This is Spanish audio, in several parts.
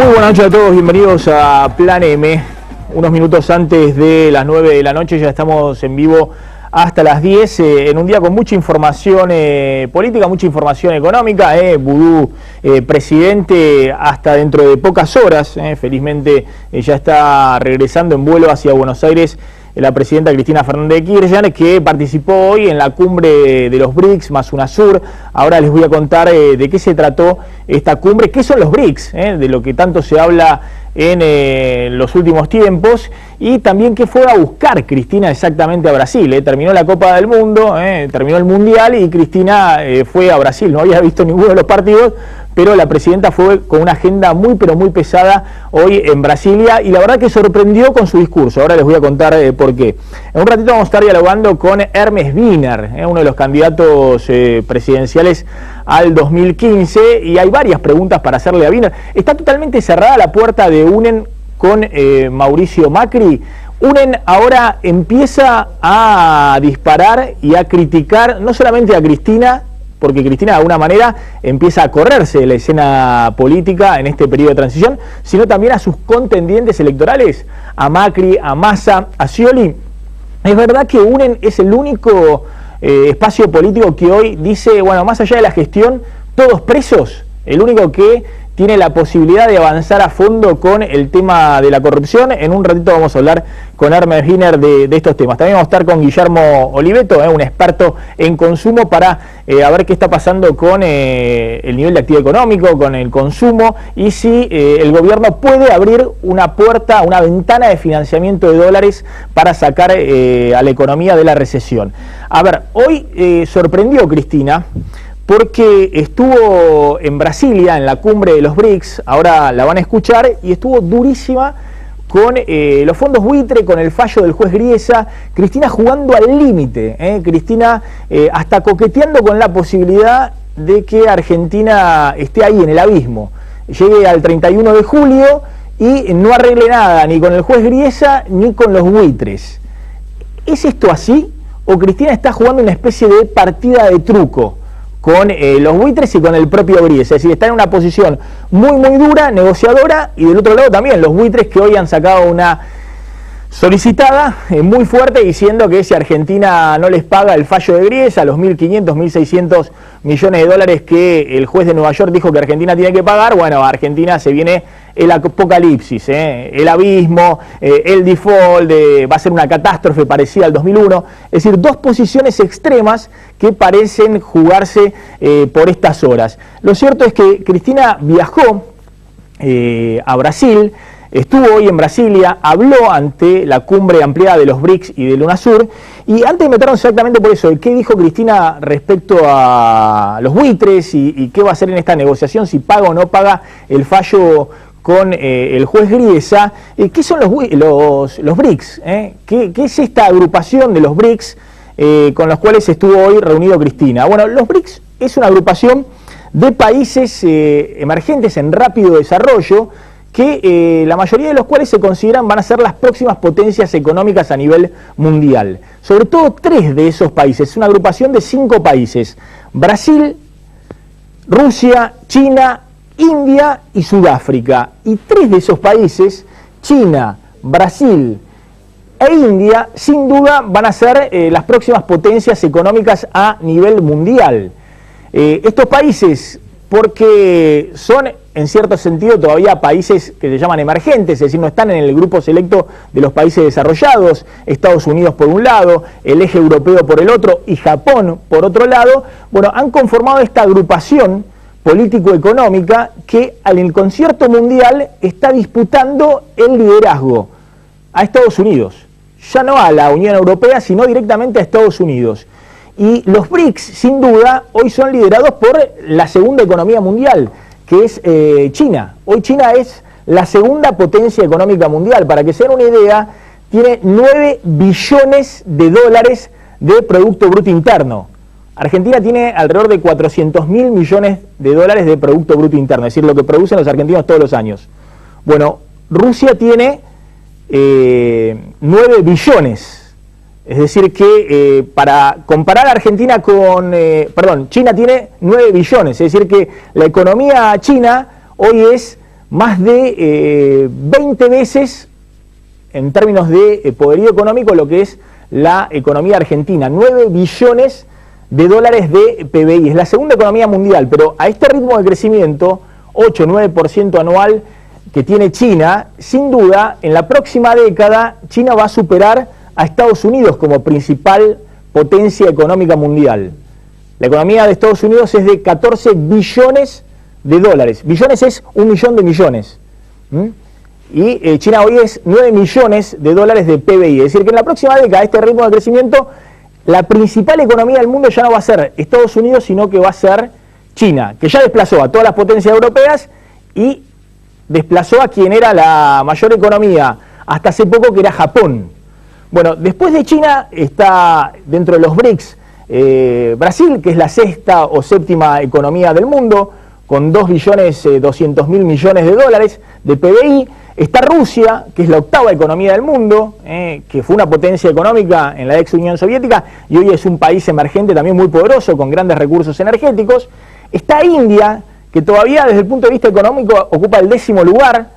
Muy buenas noches a todos, bienvenidos a Plan M. Unos minutos antes de las 9 de la noche, ya estamos en vivo hasta las 10, en un día con mucha información política, mucha información económica. Vudú, presidente, hasta dentro de pocas horas, felizmente ya está regresando en vuelo hacia Buenos Aires la presidenta Cristina Fernández de Kirchner, que participó hoy en la cumbre de los BRICS más UNASUR. Ahora les voy a contar de qué se trató esta cumbre, qué son los BRICS, de lo que tanto se habla en los últimos tiempos, y también qué fue a buscar Cristina exactamente a Brasil. Terminó la Copa del Mundo, terminó el Mundial y Cristina fue a Brasil. No había visto ninguno de los partidos, pero la presidenta fue con una agenda muy pero muy pesada hoy en Brasilia, y la verdad que sorprendió con su discurso. Ahora les voy a contar por qué. En un ratito vamos a estar dialogando con Hermes Wiener, uno de los candidatos presidenciales al 2015, y hay varias preguntas para hacerle a Wiener. Está totalmente cerrada la puerta de UNEN con Mauricio Macri. UNEN ahora empieza a disparar y a criticar no solamente a Cristina, porque Cristina de alguna manera empieza a correrse de la escena política en este periodo de transición, sino también a sus contendientes electorales, a Macri, a Massa, a Scioli. Es verdad que UNEN es el único espacio político que hoy dice, bueno, más allá de la gestión, todos presos, el único que tiene la posibilidad de avanzar a fondo con el tema de la corrupción. En un ratito vamos a hablar con Hermes Wiener de estos temas. También vamos a estar con Guillermo Oliveto, un experto en consumo, para ver qué está pasando con el nivel de actividad económico, con el consumo, y si el gobierno puede abrir una puerta, una ventana de financiamiento de dólares para sacar a la economía de la recesión. A ver, hoy sorprendió Cristina, porque estuvo en Brasilia, en la cumbre de los BRICS, ahora la van a escuchar, y estuvo durísima con los fondos buitre, con el fallo del juez Griesa. Cristina jugando al límite, Cristina hasta coqueteando con la posibilidad de que Argentina esté ahí en el abismo, llegue al 31 de julio y no arregle nada, ni con el juez Griesa, ni con los buitres. ¿Es esto así? ¿O Cristina está jugando una especie de partida de truco con los buitres y con el propio Griesa? Es decir, está en una posición muy muy dura, negociadora, y del otro lado también los buitres, que hoy han sacado una solicitada muy fuerte diciendo que si Argentina no les paga el fallo de Griesa, los 1.500, 1.600 millones de dólares que el juez de Nueva York dijo que Argentina tiene que pagar, bueno, a Argentina se viene el apocalipsis, el abismo, el default, va a ser una catástrofe parecida al 2001. Es decir, dos posiciones extremas que parecen jugarse por estas horas. Lo cierto es que Cristina viajó a Brasil, estuvo hoy en Brasilia, habló ante la cumbre ampliada de los BRICS y del UNASUR, y antes de meternos exactamente por eso, ¿qué dijo Cristina respecto a los buitres y qué va a hacer en esta negociación, si paga o no paga el fallo con el juez Griesa? ¿Qué son los BRICS? ¿Qué es esta agrupación de los BRICS con los cuales estuvo hoy reunido Cristina? Bueno, los BRICS es una agrupación de países emergentes en rápido desarrollo, que la mayoría de los cuales se consideran van a ser las próximas potencias económicas a nivel mundial. Sobre todo 3 de esos países, es una agrupación de 5 países: Brasil, Rusia, China, India y Sudáfrica. Y 3 de esos países, China, Brasil e India, sin duda van a ser las próximas potencias económicas a nivel mundial. Estos países, porque son en cierto sentido todavía países que se llaman emergentes, es decir, no están en el grupo selecto de los países desarrollados, Estados Unidos por un lado, el eje europeo por el otro y Japón por otro lado, bueno, han conformado esta agrupación político-económica que en el concierto mundial está disputando el liderazgo a Estados Unidos, ya no a la Unión Europea, sino directamente a Estados Unidos. Y los BRICS, sin duda, hoy son liderados por la segunda economía mundial, que es China. Hoy China es la segunda potencia económica mundial. Para que se den una idea, tiene 9 billones de dólares de Producto Bruto Interno. Argentina tiene alrededor de 400.000 millones de dólares de Producto Bruto Interno, es decir, lo que producen los argentinos todos los años. Bueno, Rusia tiene 9 billones. Es decir que para comparar a Argentina con, China tiene 9 billones, es decir que la economía china hoy es más de 20 veces en términos de poderío económico lo que es la economía argentina. 9 billones de dólares de PBI. Es la segunda economía mundial, pero a este ritmo de crecimiento, 8-9% anual que tiene China, sin duda, en la próxima década, China va a superar a Estados Unidos como principal potencia económica mundial. La economía de Estados Unidos es de 14 billones de dólares. Billones es 1 millón de millones. Y China hoy es 9 millones de dólares de PBI. Es decir, que en la próxima década, a este ritmo de crecimiento, la principal economía del mundo ya no va a ser Estados Unidos, sino que va a ser China, que ya desplazó a todas las potencias europeas y desplazó a quien era la mayor economía hasta hace poco, que era Japón. Bueno, después de China está dentro de los BRICS Brasil, que es la sexta o séptima economía del mundo, con 2.200.000 millones de dólares de PBI. Está Rusia, que es la octava economía del mundo, que fue una potencia económica en la ex Unión Soviética y hoy es un país emergente también muy poderoso, con grandes recursos energéticos. Está India, que todavía desde el punto de vista económico ocupa el 10º lugar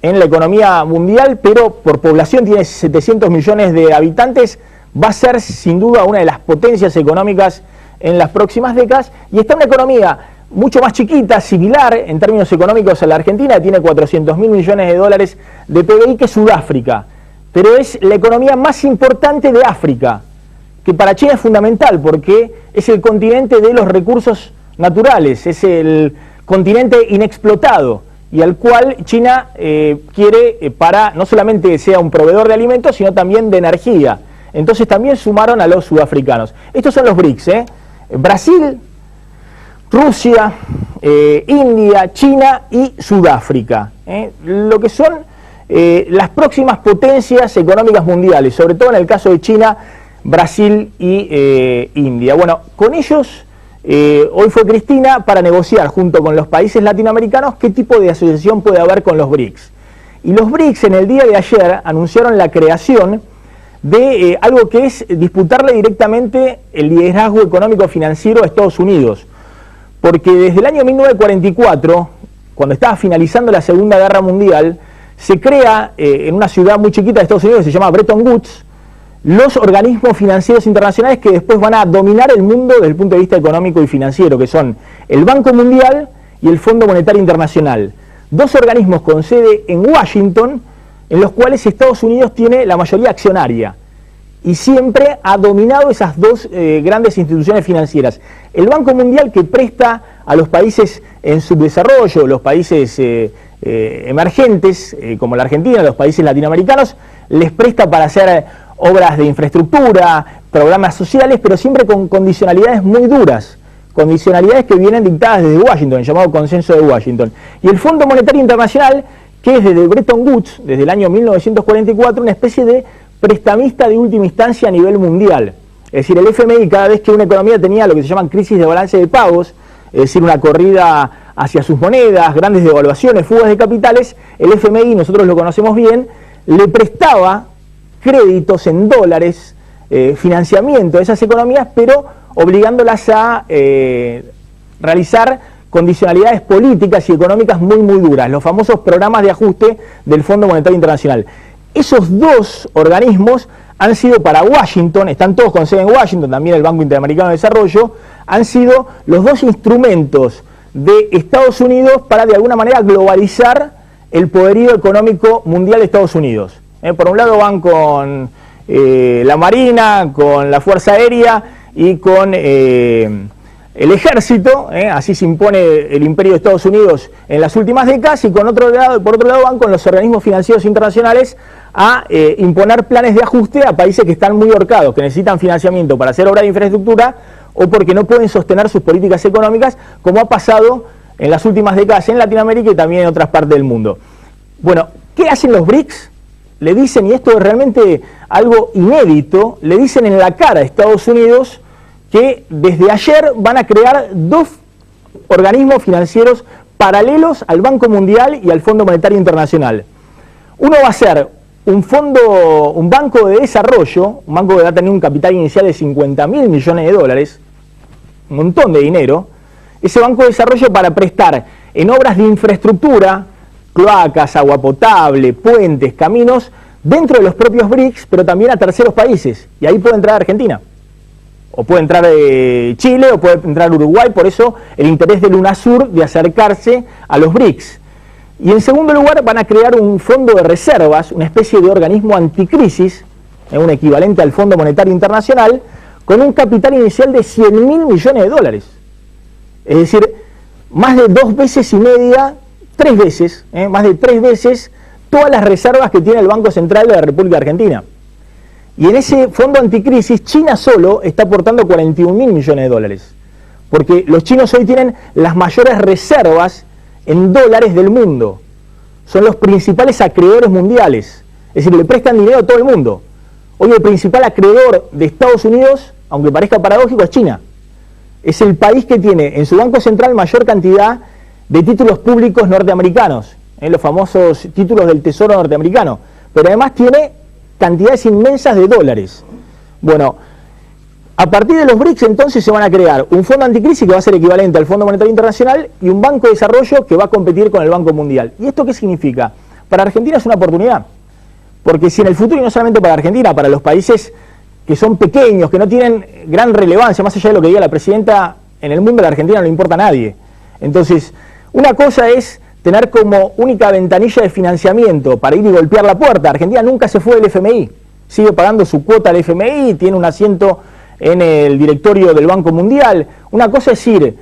en la economía mundial, pero por población tiene 700 millones de habitantes, va a ser sin duda una de las potencias económicas en las próximas décadas. Y está una economía mucho más chiquita, similar en términos económicos a la Argentina, tiene 400.000 millones de dólares de PBI, que es Sudáfrica, pero es la economía más importante de África, que para China es fundamental porque es el continente de los recursos naturales, es el continente inexplotado y al cual China quiere para no solamente sea un proveedor de alimentos, sino también de energía. Entonces también sumaron a los sudafricanos. Estos son los BRICS, Brasil, Rusia, India, China y Sudáfrica, lo que son las próximas potencias económicas mundiales, sobre todo en el caso de China, Brasil y India. Bueno, con ellos hoy fue Cristina para negociar junto con los países latinoamericanos qué tipo de asociación puede haber con los BRICS. Y los BRICS en el día de ayer anunciaron la creación de algo que es disputarle directamente el liderazgo económico financiero a Estados Unidos. Porque desde el año 1944, cuando estaba finalizando la Segunda Guerra Mundial, se crea en una ciudad muy chiquita de Estados Unidos que se llama Bretton Woods, los organismos financieros internacionales que después van a dominar el mundo desde el punto de vista económico y financiero, que son el Banco Mundial y el Fondo Monetario Internacional. Dos organismos con sede en Washington, en los cuales Estados Unidos tiene la mayoría accionaria. Y siempre ha dominado esas dos grandes instituciones financieras. El Banco Mundial, que presta a los países en subdesarrollo, los países emergentes, como la Argentina, los países latinoamericanos, les presta para hacer obras de infraestructura, programas sociales, pero siempre con condicionalidades muy duras, condicionalidades que vienen dictadas desde Washington, el llamado Consenso de Washington. Y el Fondo Monetario Internacional, que es desde Bretton Woods, desde el año 1944, una especie de prestamista de última instancia a nivel mundial. Es decir, el FMI, cada vez que una economía tenía lo que se llaman crisis de balance de pagos, es decir, una corrida hacia sus monedas, grandes devaluaciones, fugas de capitales, el FMI, nosotros lo conocemos bien, le prestaba créditos en dólares, financiamiento de esas economías, pero obligándolas a realizar condicionalidades políticas y económicas muy duras, los famosos programas de ajuste del Fondo Monetario Internacional. Esos dos organismos han sido para Washington, están todos con sede en Washington, también el Banco Interamericano de Desarrollo, han sido los dos instrumentos de Estados Unidos para de alguna manera globalizar el poderío económico mundial de Estados Unidos. Por un lado van con la Marina, con la Fuerza Aérea y con el Ejército, así se impone el imperio de Estados Unidos en las últimas décadas, y por otro lado van con los organismos financieros internacionales a imponer planes de ajuste a países que están muy ahorcados, que necesitan financiamiento para hacer obras de infraestructura o porque no pueden sostener sus políticas económicas, como ha pasado en las últimas décadas en Latinoamérica y también en otras partes del mundo. Bueno, ¿qué hacen los BRICS? Le dicen, y esto es realmente algo inédito, le dicen en la cara a Estados Unidos que desde ayer van a crear dos organismos financieros paralelos al Banco Mundial y al Fondo Monetario Internacional. Uno va a ser un banco de desarrollo, un banco que va a tener un capital inicial de 50.000 millones de dólares, un montón de dinero. Ese banco de desarrollo para prestar en obras de infraestructura, cloacas, agua potable, puentes, caminos, dentro de los propios BRICS, pero también a terceros países. Y ahí puede entrar Argentina. O puede entrar Chile, o puede entrar Uruguay. Por eso el interés del UNASUR de acercarse a los BRICS. Y en segundo lugar van a crear un fondo de reservas, una especie de organismo anticrisis, un equivalente al Fondo Monetario Internacional, con un capital inicial de 100.000 millones de dólares. Es decir, más de 2 veces y media, 3 veces, más de 3 veces todas las reservas que tiene el Banco Central de la República Argentina. Y en ese fondo anticrisis, China solo está aportando 41.000 millones de dólares. Porque los chinos hoy tienen las mayores reservas en dólares del mundo. Son los principales acreedores mundiales. Es decir, le prestan dinero a todo el mundo. Hoy el principal acreedor de Estados Unidos, aunque parezca paradójico, es China. Es el país que tiene en su Banco Central mayor cantidad de títulos públicos norteamericanos, los famosos títulos del Tesoro norteamericano. Pero además tiene cantidades inmensas de dólares. Bueno, a partir de los BRICS entonces se van a crear un fondo anticrisis que va a ser equivalente al Fondo Monetario Internacional y un banco de desarrollo que va a competir con el Banco Mundial. ¿Y esto qué significa? Para Argentina es una oportunidad, porque si en el futuro, y no solamente para Argentina, para los países que son pequeños, que no tienen gran relevancia, más allá de lo que diga la presidenta, en el mundo de la Argentina no le importa a nadie. Entonces, una cosa es tener como única ventanilla de financiamiento para ir y golpear la puerta. Argentina nunca se fue del FMI, sigue pagando su cuota al FMI, tiene un asiento en el directorio del Banco Mundial. Una cosa es ir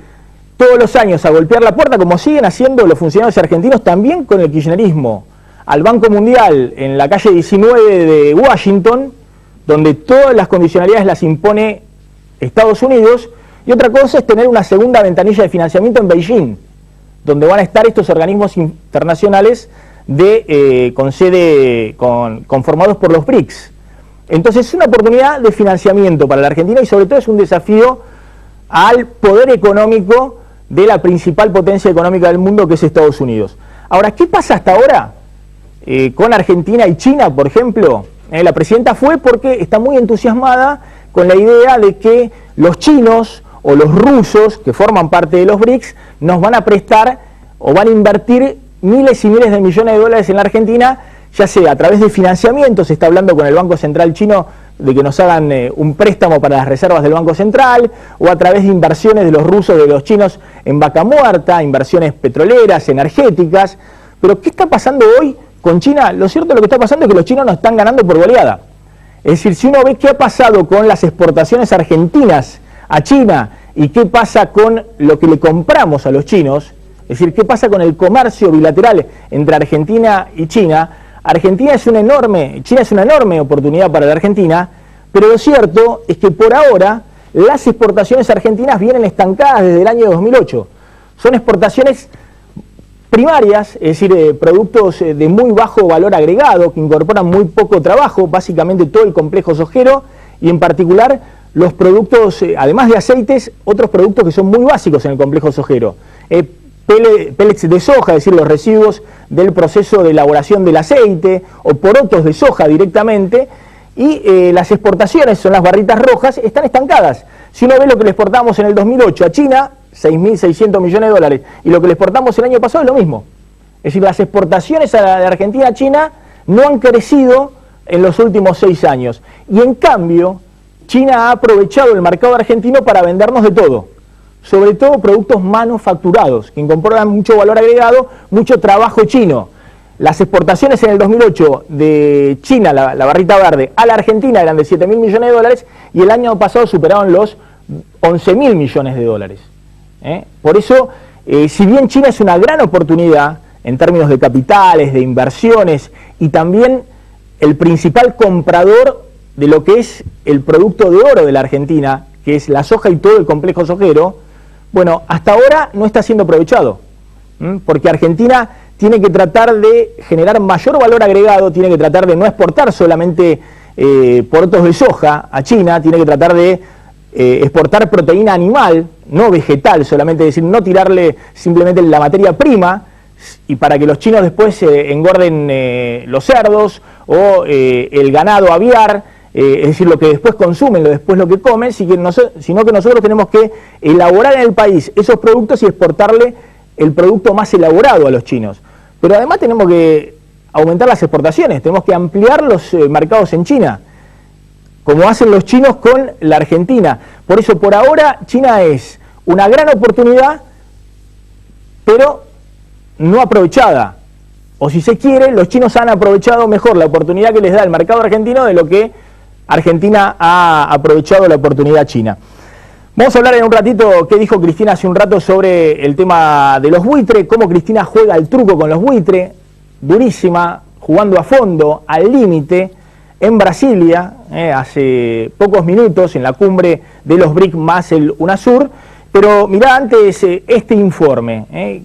todos los años a golpear la puerta, como siguen haciendo los funcionarios argentinos también con el kirchnerismo, al Banco Mundial en la calle 19 de Washington, donde todas las condicionalidades las impone Estados Unidos, y otra cosa es tener una segunda ventanilla de financiamiento en Beijing, donde van a estar estos organismos internacionales con sede conformados por los BRICS. Entonces es una oportunidad de financiamiento para la Argentina y sobre todo es un desafío al poder económico de la principal potencia económica del mundo, que es Estados Unidos. Ahora, ¿qué pasa hasta ahora con Argentina y China, por ejemplo? La presidenta fue porque está muy entusiasmada con la idea de que los chinos o los rusos, que forman parte de los BRICS, nos van a prestar o van a invertir miles y miles de millones de dólares en la Argentina, ya sea a través de financiamiento. Se está hablando con el Banco Central chino de que nos hagan un préstamo para las reservas del Banco Central, o a través de inversiones de los rusos, de los chinos en Vaca Muerta, inversiones petroleras, energéticas. Pero ¿qué está pasando hoy con China? Lo cierto, lo que está pasando es que los chinos nos están ganando por goleada. Es decir, si uno ve qué ha pasado con las exportaciones argentinas a China y qué pasa con lo que le compramos a los chinos, es decir, qué pasa con el comercio bilateral entre Argentina y China, China es una enorme oportunidad para la Argentina, pero lo cierto es que por ahora las exportaciones argentinas vienen estancadas desde el año 2008. Son exportaciones primarias, es decir, productos de muy bajo valor agregado, que incorporan muy poco trabajo, básicamente todo el complejo sojero, y en particular los productos, además de aceites, otros productos que son muy básicos en el complejo sojero. Pellets de soja, es decir, los residuos del proceso de elaboración del aceite, o porotos de soja directamente, y las exportaciones, son las barritas rojas, están estancadas. Si uno ve lo que le exportamos en el 2008 a China, 6.600 millones de dólares, y lo que le exportamos el año pasado es lo mismo. Es decir, las exportaciones de Argentina a China no han crecido en los últimos 6 años. Y en cambio, China ha aprovechado el mercado argentino para vendernos de todo, sobre todo productos manufacturados, que incorporan mucho valor agregado, mucho trabajo chino. Las exportaciones en el 2008 de China, la barrita verde, a la Argentina eran de 7.000 millones de dólares, y el año pasado superaron los 11.000 millones de dólares. Por eso, si bien China es una gran oportunidad en términos de capitales, de inversiones, y también el principal comprador de lo que es el producto de oro de la Argentina, que es la soja y todo el complejo sojero, bueno, hasta ahora no está siendo aprovechado, porque Argentina tiene que tratar de generar mayor valor agregado, tiene que tratar de no exportar solamente porotos de soja a China, tiene que tratar de exportar proteína animal, no vegetal solamente, es decir, no tirarle simplemente la materia prima, y para que los chinos después engorden los cerdos o el ganado aviar, es decir, lo que después consumen, después lo que comen, sino que nosotros tenemos que elaborar en el país esos productos y exportarle el producto más elaborado a los chinos. pero además tenemos que aumentar las exportaciones, tenemos que ampliar los mercados en China, como hacen los chinos con la Argentina. Por eso, por ahora, China es una gran oportunidad, pero no aprovechada. O si se quiere, los chinos han aprovechado mejor la oportunidad que les da el mercado argentino de lo que Argentina ha aprovechado la oportunidad china. Vamos a hablar en un ratito qué dijo Cristina hace un rato sobre el tema de los buitres, cómo Cristina juega el truco con los buitres, durísima, jugando a fondo, al límite, en Brasilia, hace pocos minutos, en la cumbre de los BRICS más el UNASUR. Pero mirá antes este informe,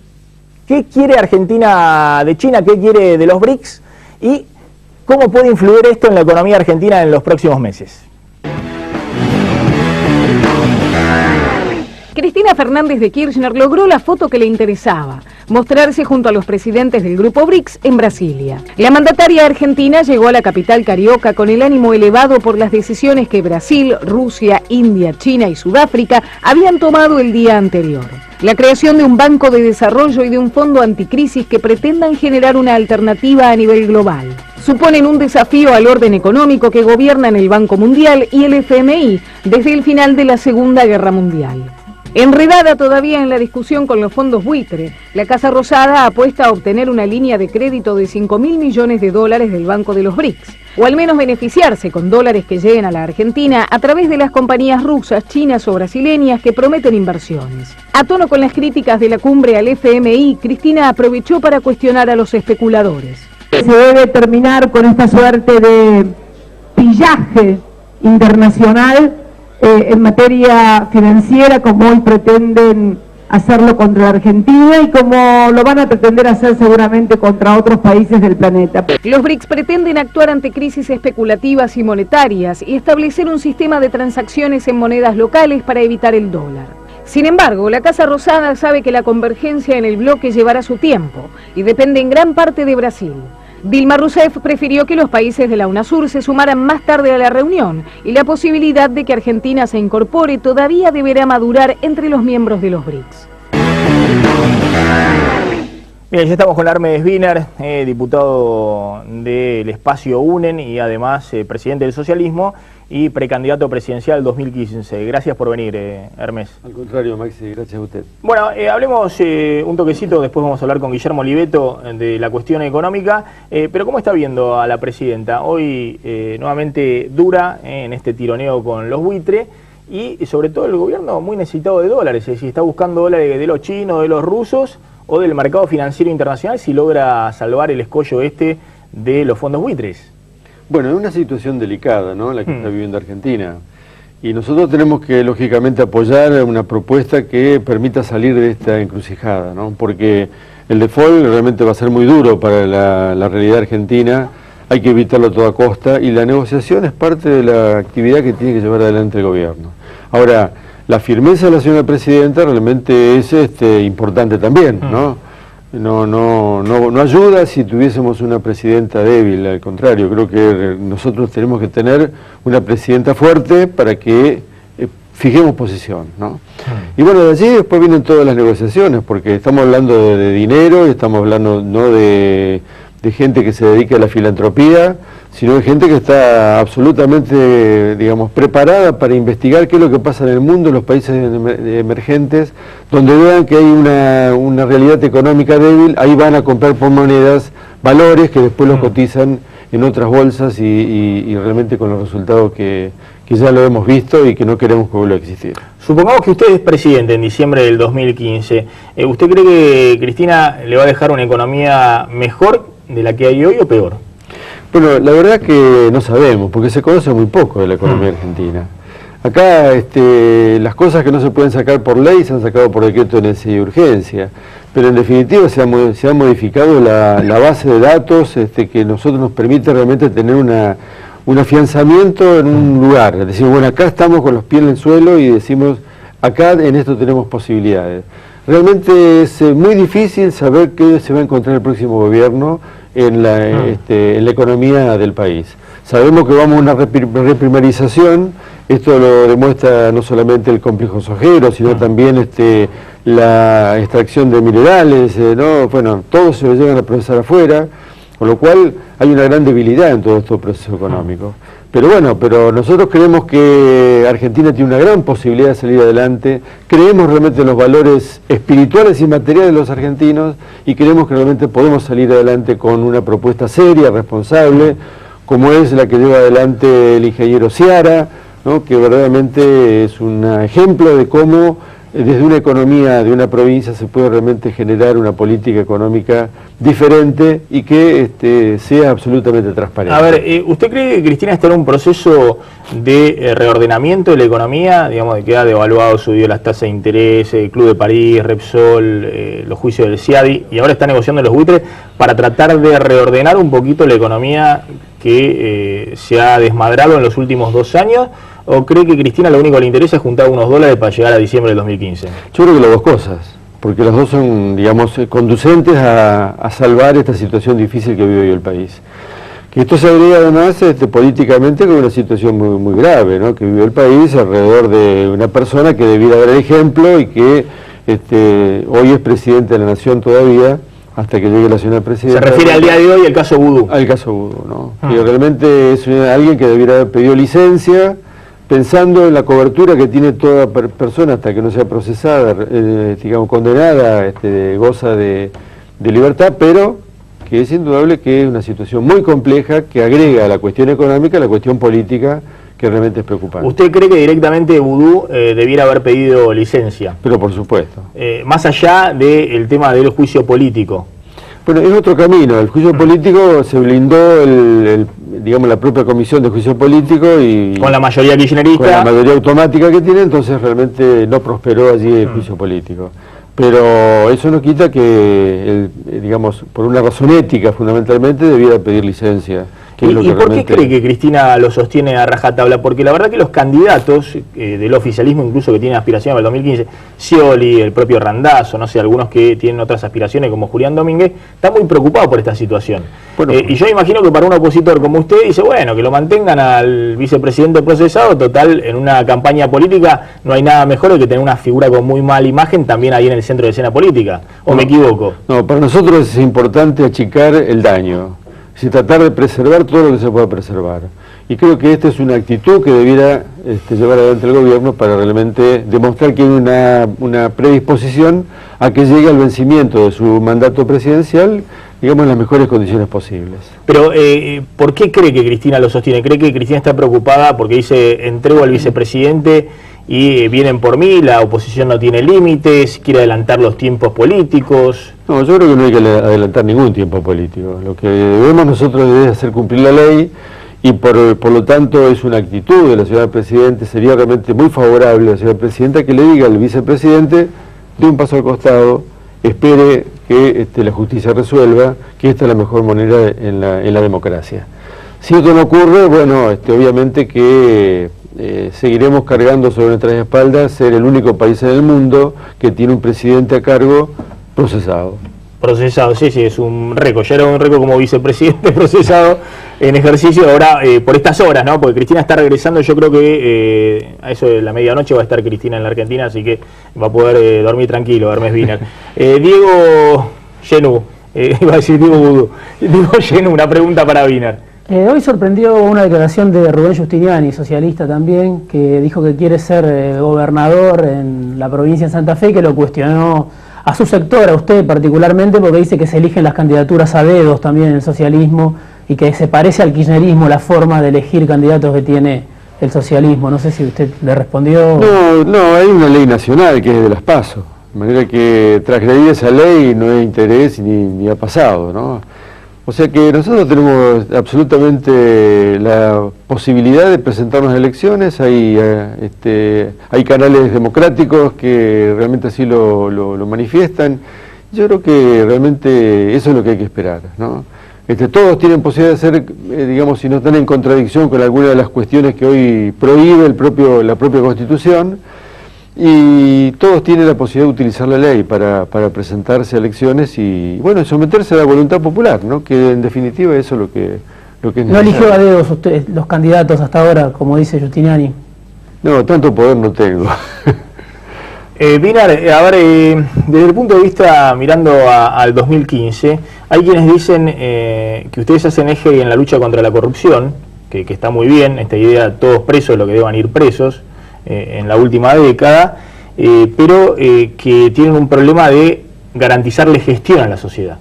¿qué quiere Argentina de China? ¿Qué quiere de los BRICS? ¿Y cómo puede influir esto en la economía argentina en los próximos meses? Cristina Fernández de Kirchner logró la foto que le interesaba, mostrarse junto a los presidentes del Grupo BRICS en Brasilia. La mandataria argentina llegó a la capital carioca con el ánimo elevado por las decisiones que Brasil, Rusia, India, China y Sudáfrica habían tomado el día anterior. La creación de un banco de desarrollo y de un fondo anticrisis que pretendan generar una alternativa a nivel global. Suponen un desafío al orden económico que gobiernan el Banco Mundial y el FMI desde el final de la Segunda Guerra Mundial. Enredada todavía en la discusión con los fondos buitre, la Casa Rosada apuesta a obtener una línea de crédito de 5.000 millones de dólares del Banco de los BRICS, o al menos beneficiarse con dólares que lleguen a la Argentina a través de las compañías rusas, chinas o brasileñas que prometen inversiones. A tono con las críticas de la cumbre al FMI, Cristina aprovechó para cuestionar a los especuladores. Se debe terminar con esta suerte de pillaje internacional en materia financiera, como hoy pretenden hacerlo contra la Argentina y como lo van a pretender hacer seguramente contra otros países del planeta. Los BRICS pretenden actuar ante crisis especulativas y monetarias y establecer un sistema de transacciones en monedas locales para evitar el dólar. Sin embargo, la Casa Rosada sabe que la convergencia en el bloque llevará su tiempo y depende en gran parte de Brasil. Dilma Rousseff prefirió que los países de la UNASUR se sumaran más tarde a la reunión y la posibilidad de que Argentina se incorpore todavía deberá madurar entre los miembros de los BRICS. Bien, ya estamos con Hermes Wiener, diputado del espacio UNEN y además presidente del socialismo y precandidato presidencial 2015. Gracias por venir, Hermes. Al contrario, Maxi, gracias a usted. Bueno, hablemos un toquecito, después vamos a hablar con Guillermo Oliveto de la cuestión económica, pero ¿cómo está viendo a la presidenta? Hoy nuevamente dura en este tironeo con los buitres y sobre todo el gobierno muy necesitado de dólares, es decir, está buscando dólares de los chinos, de los rusos o del mercado financiero internacional si logra salvar el escollo este de los fondos buitres. Bueno, es una situación delicada, ¿no?, la que está viviendo Argentina. Y nosotros tenemos que, lógicamente, apoyar una propuesta que permita salir de esta encrucijada, ¿no? Porque el default realmente va a ser muy duro para la realidad argentina, hay que evitarlo a toda costa, y la negociación es parte de la actividad que tiene que llevar adelante el gobierno. Ahora, la firmeza de la señora presidenta realmente es importante también, ¿no? No ayuda si tuviésemos una presidenta débil, al contrario, creo que nosotros tenemos que tener una presidenta fuerte para que fijemos posición, ¿no? Y bueno, de allí después vienen todas las negociaciones, porque estamos hablando de dinero, y estamos hablando no de gente que se dedique a la filantropía, sino de gente que está absolutamente, digamos, preparada para investigar qué es lo que pasa en el mundo, en los países emergentes, donde vean que hay una realidad económica débil, ahí van a comprar por monedas valores que después los cotizan en otras bolsas y realmente con los resultados que ya lo hemos visto y que no queremos que vuelva a existir. Supongamos que usted es presidente en diciembre del 2015. ¿Usted cree que Cristina le va a dejar una economía mejor de la que hay hoy o peor? Bueno, la verdad que no sabemos, porque se conoce muy poco de la economía argentina. Acá las cosas que no se pueden sacar por ley se han sacado por decreto de necesidad y urgencia, pero en definitiva se ha modificado la base de datos que nosotros nos permite realmente tener un afianzamiento en un lugar. Decimos, bueno, acá estamos con los pies en el suelo y decimos, acá en esto tenemos posibilidades. Realmente es muy difícil saber qué se va a encontrar el próximo gobierno en la economía del país. Sabemos que vamos a una reprimarización Esto lo demuestra no solamente el complejo sojero, sino también la extracción de minerales, ¿no? Bueno, todos se lo llegan a procesar afuera, con lo cual hay una gran debilidad en todo este proceso económico. Pero bueno, nosotros creemos que Argentina tiene una gran posibilidad de salir adelante, creemos realmente en los valores espirituales y materiales de los argentinos y creemos que realmente podemos salir adelante con una propuesta seria, responsable, como es la que lleva adelante el ingeniero Ciara, ¿no? Que verdaderamente es un ejemplo de cómo desde una economía de una provincia se puede realmente generar una política económica diferente y que sea absolutamente transparente. A ver, ¿usted cree que Cristina está en un proceso de reordenamiento de la economía? Digamos, de que ha devaluado, subió las tasas de interés, el Club de París, Repsol, los juicios del CIADI, y ahora está negociando los buitres para tratar de reordenar un poquito la economía que se ha desmadrado en los últimos 2 años, ¿o cree que Cristina lo único que le interesa es juntar unos dólares para llegar a diciembre del 2015? Yo creo que las dos cosas, porque las dos son, digamos, conducentes a salvar esta situación difícil que vive hoy el país. Que esto se agrega además políticamente con una situación muy grave, ¿no? Que vive el país alrededor de una persona que debiera dar el ejemplo y que hoy es presidente de la Nación todavía, hasta que llegue la señora presidenta. Se refiere al día de hoy al caso Vudú. Al caso Vudú, ¿no? Que realmente es alguien que debiera haber pedido licencia, pensando en la cobertura que tiene toda persona hasta que no sea procesada, digamos, condenada, goza de libertad, pero que es indudable que es una situación muy compleja que agrega a la cuestión económica la cuestión política, que realmente es preocupante. ¿Usted cree que directamente Vudú debiera haber pedido licencia? Pero por supuesto. Más allá del tema del juicio político. Bueno, es otro camino. El juicio político se blindó, digamos, la propia comisión de juicio político y con la mayoría kirchnerista. Con la mayoría automática que tiene, entonces realmente no prosperó allí el juicio político. Pero eso no quita que, digamos, por una razón ética fundamentalmente, debiera pedir licencia. ¿Y por qué cree que Cristina lo sostiene a rajatabla? Porque la verdad que los candidatos del oficialismo, incluso que tienen aspiraciones para el 2015, Scioli, el propio Randazzo, no sé, algunos que tienen otras aspiraciones como Julián Domínguez, están muy preocupados por esta situación. Bueno, y yo imagino que para un opositor como usted dice, bueno, que lo mantengan al vicepresidente procesado, total, en una campaña política no hay nada mejor que tener una figura con muy mala imagen también ahí en el centro de escena política. ¿O me equivoco? No, para nosotros es importante achicar el daño. Y tratar de preservar todo lo que se pueda preservar. Y creo que esta es una actitud que debiera llevar adelante el gobierno para realmente demostrar que hay una predisposición a que llegue al vencimiento de su mandato presidencial, digamos, en las mejores condiciones posibles. Pero, ¿por qué cree que Cristina lo sostiene? ¿Cree que Cristina está preocupada porque dice, entrego al vicepresidente y vienen por mí, la oposición no tiene límites, quiere adelantar los tiempos políticos? No, yo creo que no hay que adelantar ningún tiempo político. Lo que debemos nosotros es hacer cumplir la ley y por lo tanto es una actitud de la señora Presidenta, sería realmente muy favorable a la señora Presidenta que le diga al vicepresidente, dé un paso al costado, espere que la justicia resuelva, que esta es la mejor manera en la democracia. Si esto no ocurre, bueno, obviamente que seguiremos cargando sobre nuestras espaldas ser el único país en el mundo que tiene un presidente a cargo procesado. Procesado, sí, es un récord. Ya era un récord como vicepresidente procesado en ejercicio, ahora por estas horas, ¿no? Porque Cristina está regresando, yo creo que a eso de la medianoche va a estar Cristina en la Argentina, así que va a poder dormir tranquilo, Hermes Wiener. Diego Genú, iba a decir Diego Vudú. Diego Genú, una pregunta para Wiener. Hoy sorprendió una declaración de Rubén Giustiniani, socialista también, que dijo que quiere ser gobernador en la provincia de Santa Fe, que lo cuestionó a su sector, a usted particularmente, porque dice que se eligen las candidaturas a dedos también en el socialismo y que se parece al kirchnerismo la forma de elegir candidatos que tiene el socialismo. No sé si usted le respondió. No, hay una ley nacional que es de las PASO, de manera que transgredir esa ley no es interés ni ha pasado, ¿no? O sea que nosotros tenemos absolutamente la posibilidad de presentarnos a elecciones, hay canales democráticos que realmente así lo manifiestan. Yo creo que realmente eso es lo que hay que esperar, ¿no? Todos tienen posibilidad de ser, digamos, si no están en contradicción con alguna de las cuestiones que hoy prohíbe la propia Constitución, y todos tienen la posibilidad de utilizar la ley para presentarse a elecciones y, bueno, someterse a la voluntad popular, ¿no? Que en definitiva eso es lo que es necesario. ¿No eligió a dedos usted los candidatos hasta ahora, como dice Giustiniani? No, tanto poder no tengo. Pinar, a ver, desde el punto de vista, mirando al 2015, hay quienes dicen que ustedes hacen eje en la lucha contra la corrupción, que está muy bien, esta idea, todos presos, lo que deban ir presos en la última década, pero que tienen un problema de garantizarle gestión a la sociedad.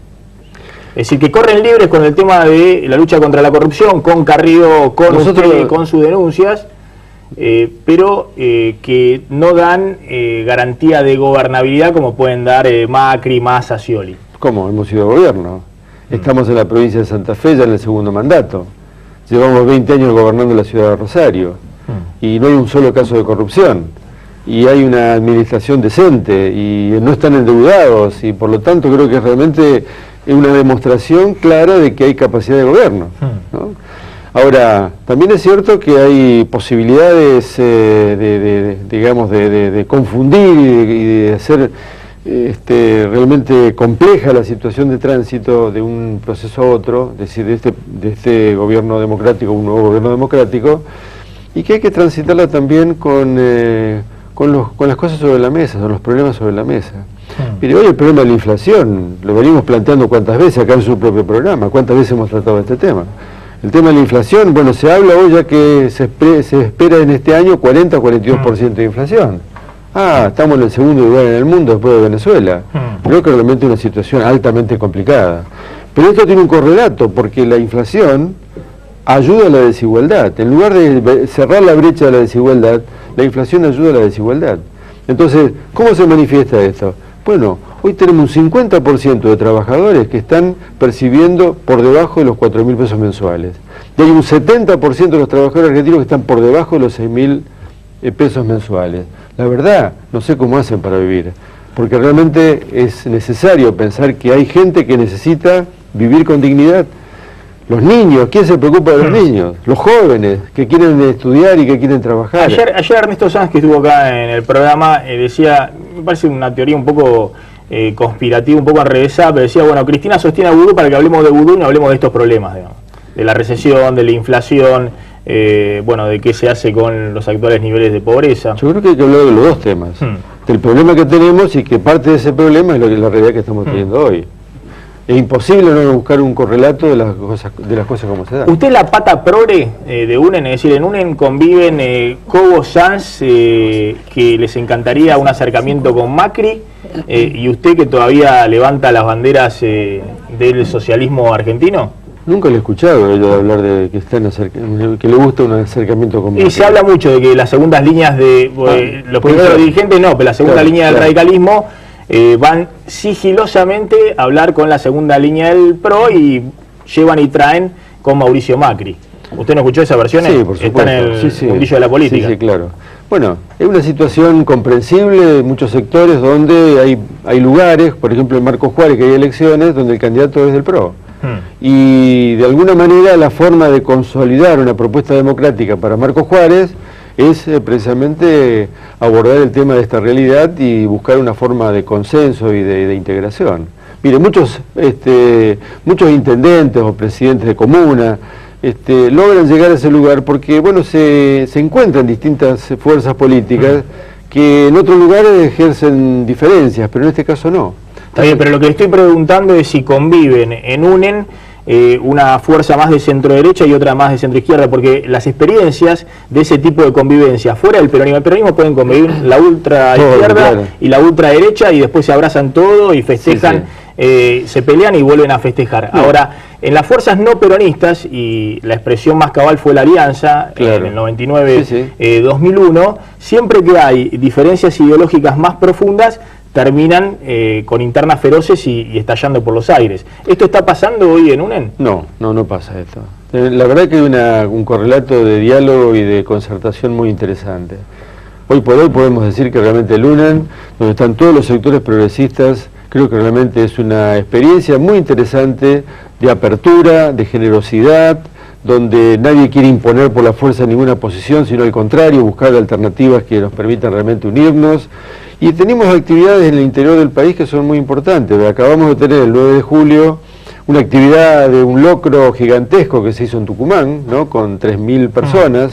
Es decir, que corren libres con el tema de la lucha contra la corrupción, con Carrió, con usted, con sus denuncias, pero que no dan garantía de gobernabilidad como pueden dar Macri, Massa, Scioli. ¿Cómo? Hemos sido gobierno. Estamos en la provincia de Santa Fe ya en el segundo mandato. Llevamos 20 años gobernando la ciudad de Rosario y no hay un solo caso de corrupción. Y hay una administración decente y no están endeudados y por lo tanto creo que realmente es una demostración clara de que hay capacidad de gobierno, ¿no? Ahora, también es cierto que hay posibilidades de confundir y de hacer realmente compleja la situación de tránsito de un proceso a otro, es decir, de este gobierno democrático a un nuevo gobierno democrático, y que hay que transitarla también con las cosas sobre la mesa, con los problemas sobre la mesa. Mire, hoy el problema de la inflación, lo venimos planteando cuántas veces acá en su propio programa, cuántas veces hemos tratado este tema. El tema de la inflación, bueno, se habla hoy ya que se espera en este año 40 o 42% de inflación. Estamos en el segundo lugar en el mundo después de Venezuela. Creo que realmente es una situación altamente complicada. Pero esto tiene un correlato, porque la inflación ayuda a la desigualdad. En lugar de cerrar la brecha de la desigualdad, la inflación ayuda a la desigualdad. Entonces, ¿cómo se manifiesta esto? Bueno, hoy tenemos un 50% de trabajadores que están percibiendo por debajo de los 4.000 pesos mensuales. Y hay un 70% de los trabajadores argentinos que están por debajo de los 6.000 pesos mensuales. La verdad, no sé cómo hacen para vivir, porque realmente es necesario pensar que hay gente que necesita vivir con dignidad. Los niños, ¿quién se preocupa de los niños? Los jóvenes que quieren estudiar y que quieren trabajar. Ayer Ernesto Sanz, que estuvo acá en el programa, decía, me parece una teoría un poco conspirativa, un poco enrevesada, pero decía, bueno, Cristina sostiene a vudú para que hablemos de vudú y no hablemos de estos problemas, digamos, de la recesión, de la inflación, bueno, de qué se hace con los actuales niveles de pobreza. Yo creo que hay que hablar de los dos temas, del problema que tenemos y que parte de ese problema es la realidad que estamos teniendo hoy. Es imposible no buscar un correlato de las cosas como se dan. ¿Usted es la pata progre de UNEN? Es decir, en UNEN conviven Cobo, Sanz, que les encantaría un acercamiento con Macri, y usted que todavía levanta las banderas del socialismo argentino. Nunca le he escuchado yo hablar de que le gusta un acercamiento con Macri. Y se habla mucho de que las segundas líneas de los primeros dirigentes no, pero la segunda línea del radicalismo van sigilosamente a hablar con la segunda línea del PRO y llevan y traen con Mauricio Macri. ¿Usted no escuchó esa versión? Sí, por supuesto. Está en el mundillo de la política. Sí, claro. Bueno, es una situación comprensible de muchos sectores donde hay lugares, por ejemplo en Marcos Juárez, que hay elecciones donde el candidato es del PRO. Y de alguna manera la forma de consolidar una propuesta democrática para Marcos Juárez es precisamente abordar el tema de esta realidad y buscar una forma de consenso y de integración. Mire, muchos intendentes o presidentes de comuna logran llegar a ese lugar porque, bueno, se encuentran distintas fuerzas políticas que en otros lugares ejercen diferencias, pero en este caso no. Está bien, pero lo que le estoy preguntando es si conviven en UNEN una fuerza más de centro derecha y otra más de centro izquierda, porque las experiencias de ese tipo de convivencia fuera del peronismo, el peronismo pueden convivir la ultra izquierda y la ultra derecha y después se abrazan todo y festejan, se pelean y vuelven a festejar. Ahora, en las fuerzas no peronistas, y la expresión más cabal fue la alianza en el 99-2001, siempre que hay diferencias ideológicas más profundas, terminan con internas feroces y estallando por los aires. ¿Esto está pasando hoy en UNEN? No pasa esto. La verdad que hay un correlato de diálogo y de concertación muy interesante. Hoy por hoy podemos decir que realmente el UNEN, donde están todos los sectores progresistas, creo que realmente es una experiencia muy interesante de apertura, de generosidad, donde nadie quiere imponer por la fuerza ninguna posición, sino al contrario, buscar alternativas que nos permitan realmente unirnos. Y tenemos actividades en el interior del país que son muy importantes. Acabamos de tener el 9 de julio una actividad de un locro gigantesco que se hizo en Tucumán, ¿no? Con 3.000 personas,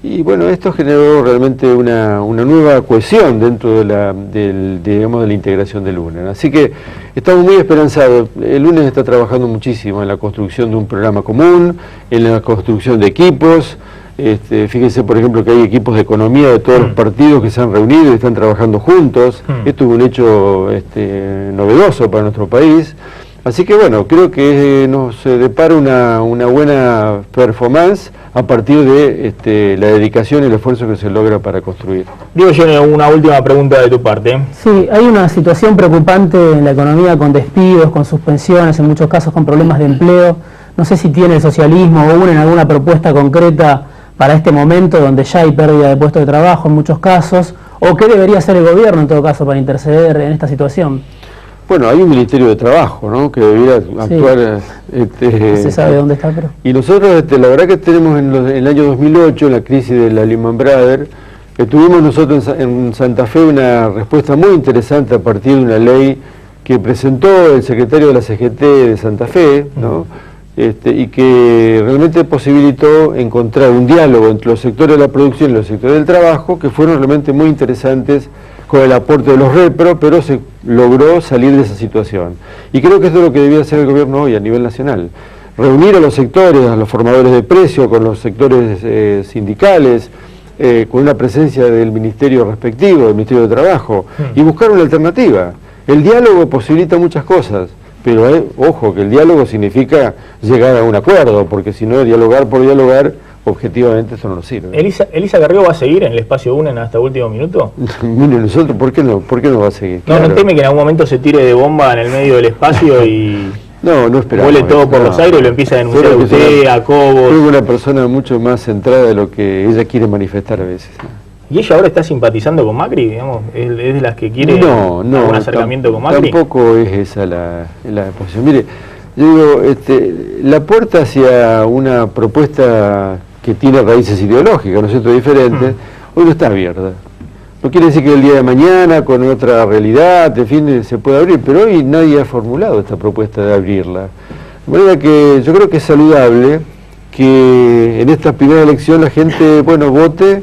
Y bueno, esto generó realmente una nueva cohesión dentro de la integración del UNER. Así que estamos muy esperanzados. El UNER está trabajando muchísimo en la construcción de un programa común, en la construcción de equipos. Fíjense, por ejemplo, que hay equipos de economía de todos los partidos que se han reunido y están trabajando juntos. Esto es un hecho novedoso para nuestro país. Así que bueno, creo que nos depara una buena performance a partir de la dedicación y el esfuerzo que se logra para construir. Diego, una última pregunta de tu parte. Sí, hay una situación preocupante en la economía con despidos, con suspensiones, en muchos casos con problemas de empleo. No sé si tiene el socialismo o UNER alguna propuesta concreta para este momento donde ya hay pérdida de puestos de trabajo en muchos casos, o qué debería hacer el gobierno en todo caso para interceder en esta situación. Bueno, hay un Ministerio de Trabajo, ¿no?, que debería actuar. No se sabe dónde está, pero... Y nosotros, la verdad que tenemos en el año 2008, en la crisis de la Lehman Brothers, tuvimos nosotros en Santa Fe una respuesta muy interesante a partir de una ley que presentó el secretario de la CGT de Santa Fe, ¿no?, y que realmente posibilitó encontrar un diálogo entre los sectores de la producción y los sectores del trabajo, que fueron realmente muy interesantes con el aporte de los repro, pero se logró salir de esa situación. Y creo que esto es lo que debía hacer el gobierno hoy a nivel nacional. Reunir a los sectores, a los formadores de precios, con los sectores sindicales, con una presencia del ministerio respectivo, del Ministerio de Trabajo, y buscar una alternativa. El diálogo posibilita muchas cosas, pero ojo, que el diálogo significa llegar a un acuerdo, porque si no, dialogar por dialogar, objetivamente eso no nos sirve. ¿Elisa Carrió va a seguir en el espacio UNER hasta último minuto? Mire, nosotros, ¿por qué no va a seguir? No, claro. ¿No teme que en algún momento se tire de bomba en el medio del espacio y no esperamos, vuele todo por los aires y lo empieza a denunciar a usted, a Cobos? Creo que una persona mucho más centrada de lo que ella quiere manifestar a veces. ¿Y ella ahora está simpatizando con Macri? Digamos, ¿es de las que quiere algún acercamiento con Macri? Tampoco es esa la posición. Mire, yo digo, la puerta hacia una propuesta que tiene raíces ideológicas, ¿no es cierto?, diferentes, hoy no está abierta. No quiere decir que el día de mañana, con otra realidad, en fin, se pueda abrir, pero hoy nadie ha formulado esta propuesta de abrirla. De manera que yo creo que es saludable que en esta primera elección la gente, bueno, vote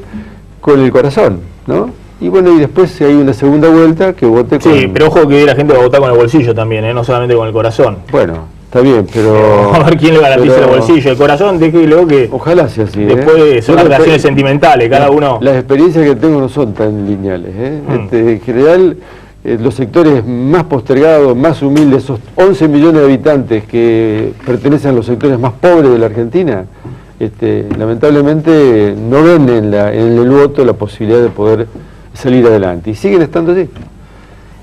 con el corazón, ¿no? Y bueno, y después si hay una segunda vuelta, que vote con... Sí, pero ojo que la gente va a votar con el bolsillo también, no solamente con el corazón. Bueno, está bien, pero... A ver quién le garantiza el bolsillo, el corazón, déjelo que... Ojalá sea así. Después son las relaciones sentimentales, cada uno... Las experiencias que tengo no son tan lineales, en general, los sectores más postergados, más humildes, esos 11 millones de habitantes que pertenecen a los sectores más pobres de la Argentina, lamentablemente no ven en el voto la posibilidad de poder salir adelante, y siguen estando allí.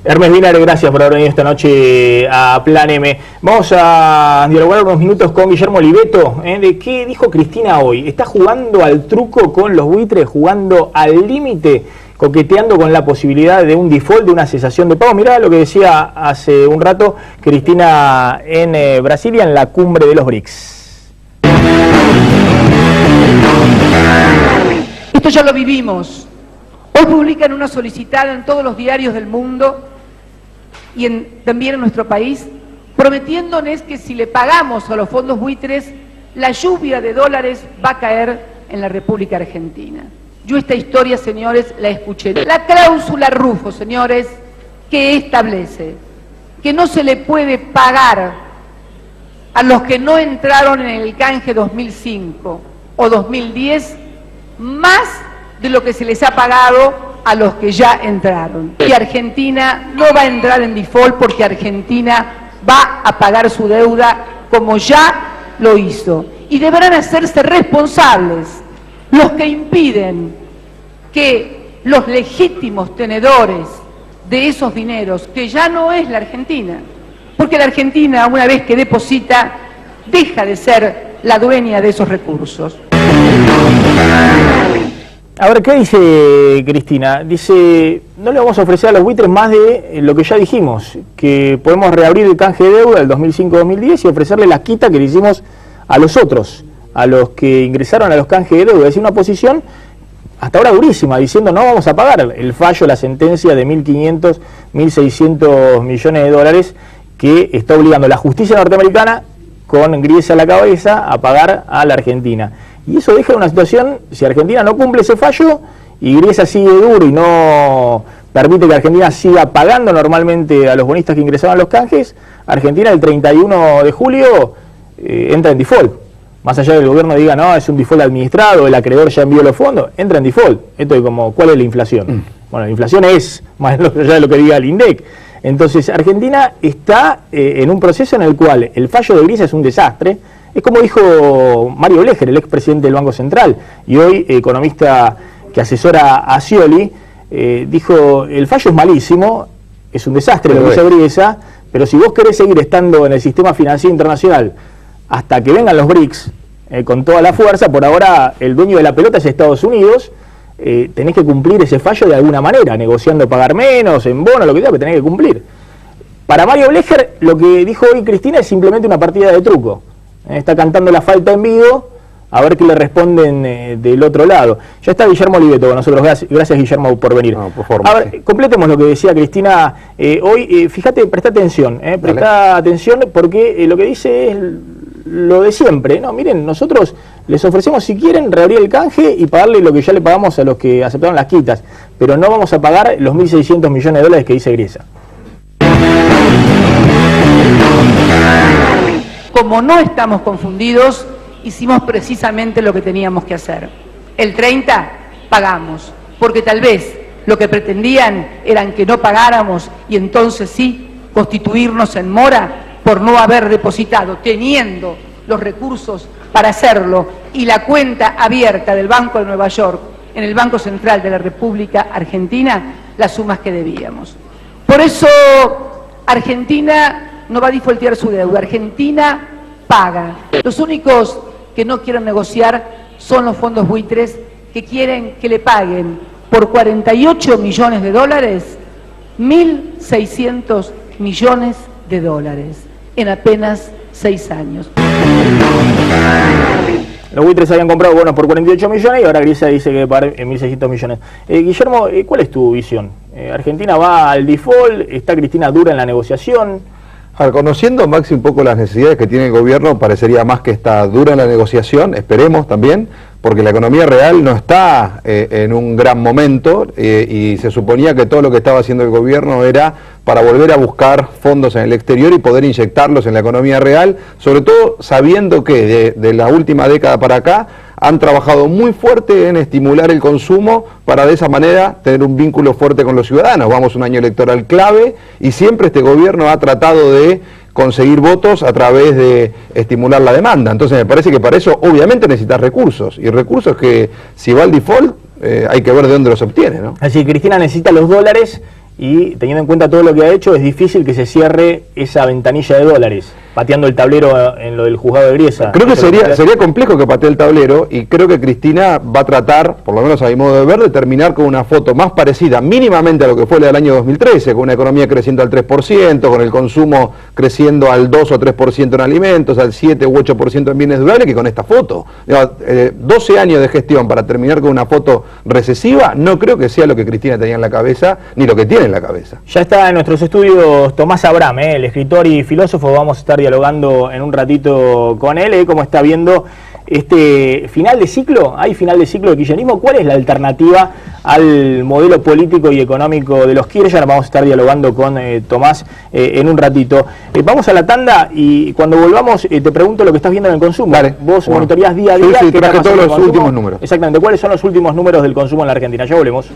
Hermes Linares, gracias por haber venido esta noche a Plan M. Vamos a dialogar unos minutos con Guillermo Oliveto. ¿De qué dijo Cristina hoy? ¿Está jugando al truco con los buitres, jugando al límite, coqueteando con la posibilidad de un default, de una cesación de pago? Mirá lo que decía hace un rato Cristina en Brasilia, en la cumbre de los BRICS. Esto ya lo vivimos. Hoy publican una solicitada en todos los diarios del mundo y también en nuestro país, prometiéndonos que si le pagamos a los fondos buitres, la lluvia de dólares va a caer en la República Argentina. Yo esta historia, señores, la escuché. La cláusula Rufo, señores, que establece que no se le puede pagar a los que no entraron en el canje 2005 o 2010 más de lo que se les ha pagado a los que ya entraron. Y Argentina no va a entrar en default porque Argentina va a pagar su deuda como ya lo hizo. Y deberán hacerse responsables los que impiden que los legítimos tenedores de esos dineros, que ya no es la Argentina, porque la Argentina, una vez que deposita, deja de ser la dueña de esos recursos. A ver, ¿qué dice Cristina? Dice, no le vamos a ofrecer a los buitres más de lo que ya dijimos, que podemos reabrir el canje de deuda del 2005-2010 y ofrecerle la quita que le hicimos a los otros, a los que ingresaron a los canjes de deuda. Es decir, una posición hasta ahora durísima, diciendo no vamos a pagar el fallo, la sentencia de 1.500, 1.600 millones de dólares que está obligando la justicia norteamericana, con Griesa a la cabeza, a pagar a la Argentina. Y eso deja una situación, si Argentina no cumple ese fallo y Griesa sigue duro y no permite que Argentina siga pagando normalmente a los bonistas que ingresaban los canjes, Argentina el 31 de julio entra en default. Más allá del gobierno diga, no, es un default administrado, el acreedor ya envió los fondos, entra en default. Esto es como, ¿cuál es la inflación? Bueno, la inflación es más allá de lo que diga el INDEC. Entonces, Argentina está en un proceso en el cual el fallo de Griesa es un desastre. Es como dijo Mario Blecher, el expresidente del Banco Central, y hoy economista que asesora a Scioli, dijo, el fallo es malísimo, es un desastre lo que hizo Griesa, pero si vos querés seguir estando en el sistema financiero internacional hasta que vengan los BRICS con toda la fuerza, por ahora el dueño de la pelota es Estados Unidos, tenés que cumplir ese fallo de alguna manera, negociando pagar menos, en bono, lo que sea, pero tenés que cumplir. Para Mario Blecher, lo que dijo hoy Cristina es simplemente una partida de truco. Está cantando la falta en vivo, a ver qué le responden del otro lado. Ya está Guillermo Oliveto con nosotros. Gracias, Guillermo, por venir. No, por favor, a ver, completemos lo que decía Cristina hoy. Fíjate, presta atención, presta atención porque lo que dice es lo de siempre. No, miren, nosotros les ofrecemos, si quieren, reabrir el canje y pagarle lo que ya le pagamos a los que aceptaron las quitas, pero no vamos a pagar los 1.600 millones de dólares que dice Griesa. Como no estamos confundidos, hicimos precisamente lo que teníamos que hacer. El 30 pagamos, porque tal vez lo que pretendían eran que no pagáramos y entonces sí constituirnos en mora por no haber depositado, teniendo los recursos para hacerlo y la cuenta abierta del Banco de Nueva York en el Banco Central de la República Argentina, las sumas que debíamos. Por eso Argentina no va a defaultear su deuda, Argentina paga. Los únicos que no quieren negociar son los fondos buitres, que quieren que le paguen por 48 millones de dólares 1.600 millones de dólares en apenas 6 años. Los buitres habían comprado bonos por 48 millones y ahora Griesa dice que pagar 1.600 millones. Guillermo, ¿cuál es tu visión? ¿Argentina va al default? ¿Está Cristina dura en la negociación? Conociendo, Maxi, un poco las necesidades que tiene el gobierno, parecería más que está dura en la negociación, esperemos también, porque la economía real no está en un gran momento y se suponía que todo lo que estaba haciendo el gobierno era para volver a buscar fondos en el exterior y poder inyectarlos en la economía real, sobre todo sabiendo que de la última década para acá han trabajado muy fuerte en estimular el consumo para de esa manera tener un vínculo fuerte con los ciudadanos. Vamos a un año electoral clave y siempre este gobierno ha tratado de conseguir votos a través de estimular la demanda. Entonces me parece que para eso obviamente necesitas recursos, y recursos que si va al default hay que ver de dónde los obtiene, ¿no? Así que Cristina necesita los dólares y teniendo en cuenta todo lo que ha hecho es difícil que se cierre esa ventanilla de dólares, pateando el tablero en lo del juzgado de Griesa. Creo que sería complejo que patee el tablero, y creo que Cristina va a tratar, por lo menos a mi modo de ver, de terminar con una foto más parecida mínimamente a lo que fue la del año 2013, con una economía creciendo al 3%, con el consumo creciendo al 2 o 3% en alimentos, al 7 u 8% en bienes durables, que con esta foto. 12 años de gestión para terminar con una foto recesiva, no creo que sea lo que Cristina tenía en la cabeza, ni lo que tiene en la cabeza. Ya está en nuestros estudios Tomás Abraham, el escritor y filósofo. Vamos a estar dialogando en un ratito con él, cómo está viendo este final de ciclo. ¿Hay final de ciclo de kirchnerismo? ¿Cuál es la alternativa al modelo político y económico de los Kirchner? Vamos a estar dialogando con Tomás en un ratito. Vamos a la tanda y cuando volvamos te pregunto lo que estás viendo en el consumo. Vale. Vos monitoreás día a día. Sí, traje todos los últimos números. Exactamente. ¿Cuáles son los últimos números del consumo en la Argentina? Ya volvemos.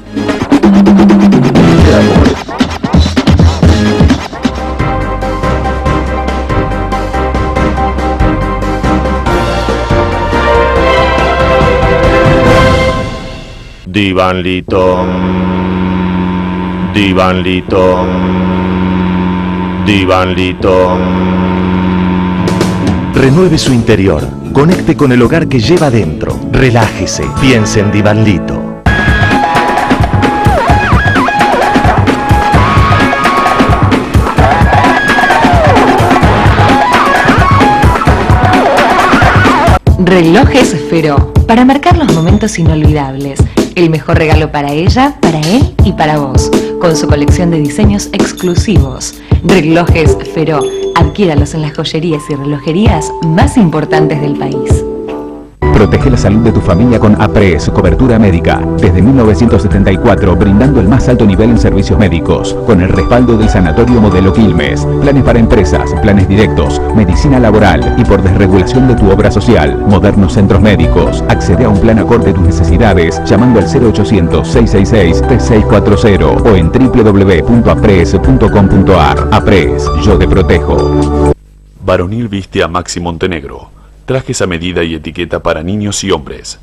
Divanlito, divanlito, divanlito. Renueve su interior, conecte con el hogar que lleva dentro. Relájese, piense en Divanlito. Relojes Feró, para marcar los momentos inolvidables. El mejor regalo para ella, para él y para vos, con su colección de diseños exclusivos. Relojes Feró, adquiéralos en las joyerías y relojerías más importantes del país. Protege la salud de tu familia con APRES, cobertura médica. Desde 1974, brindando el más alto nivel en servicios médicos. Con el respaldo del Sanatorio Modelo Quilmes. Planes para empresas, planes directos, medicina laboral y por desregulación de tu obra social. Modernos centros médicos. Accede a un plan acorde a tus necesidades llamando al 0800-666-3640 o en www.apres.com.ar. APRES, yo te protejo. Varonil viste a Maxi Montenegro. Trajes a medida y etiqueta para niños y hombres.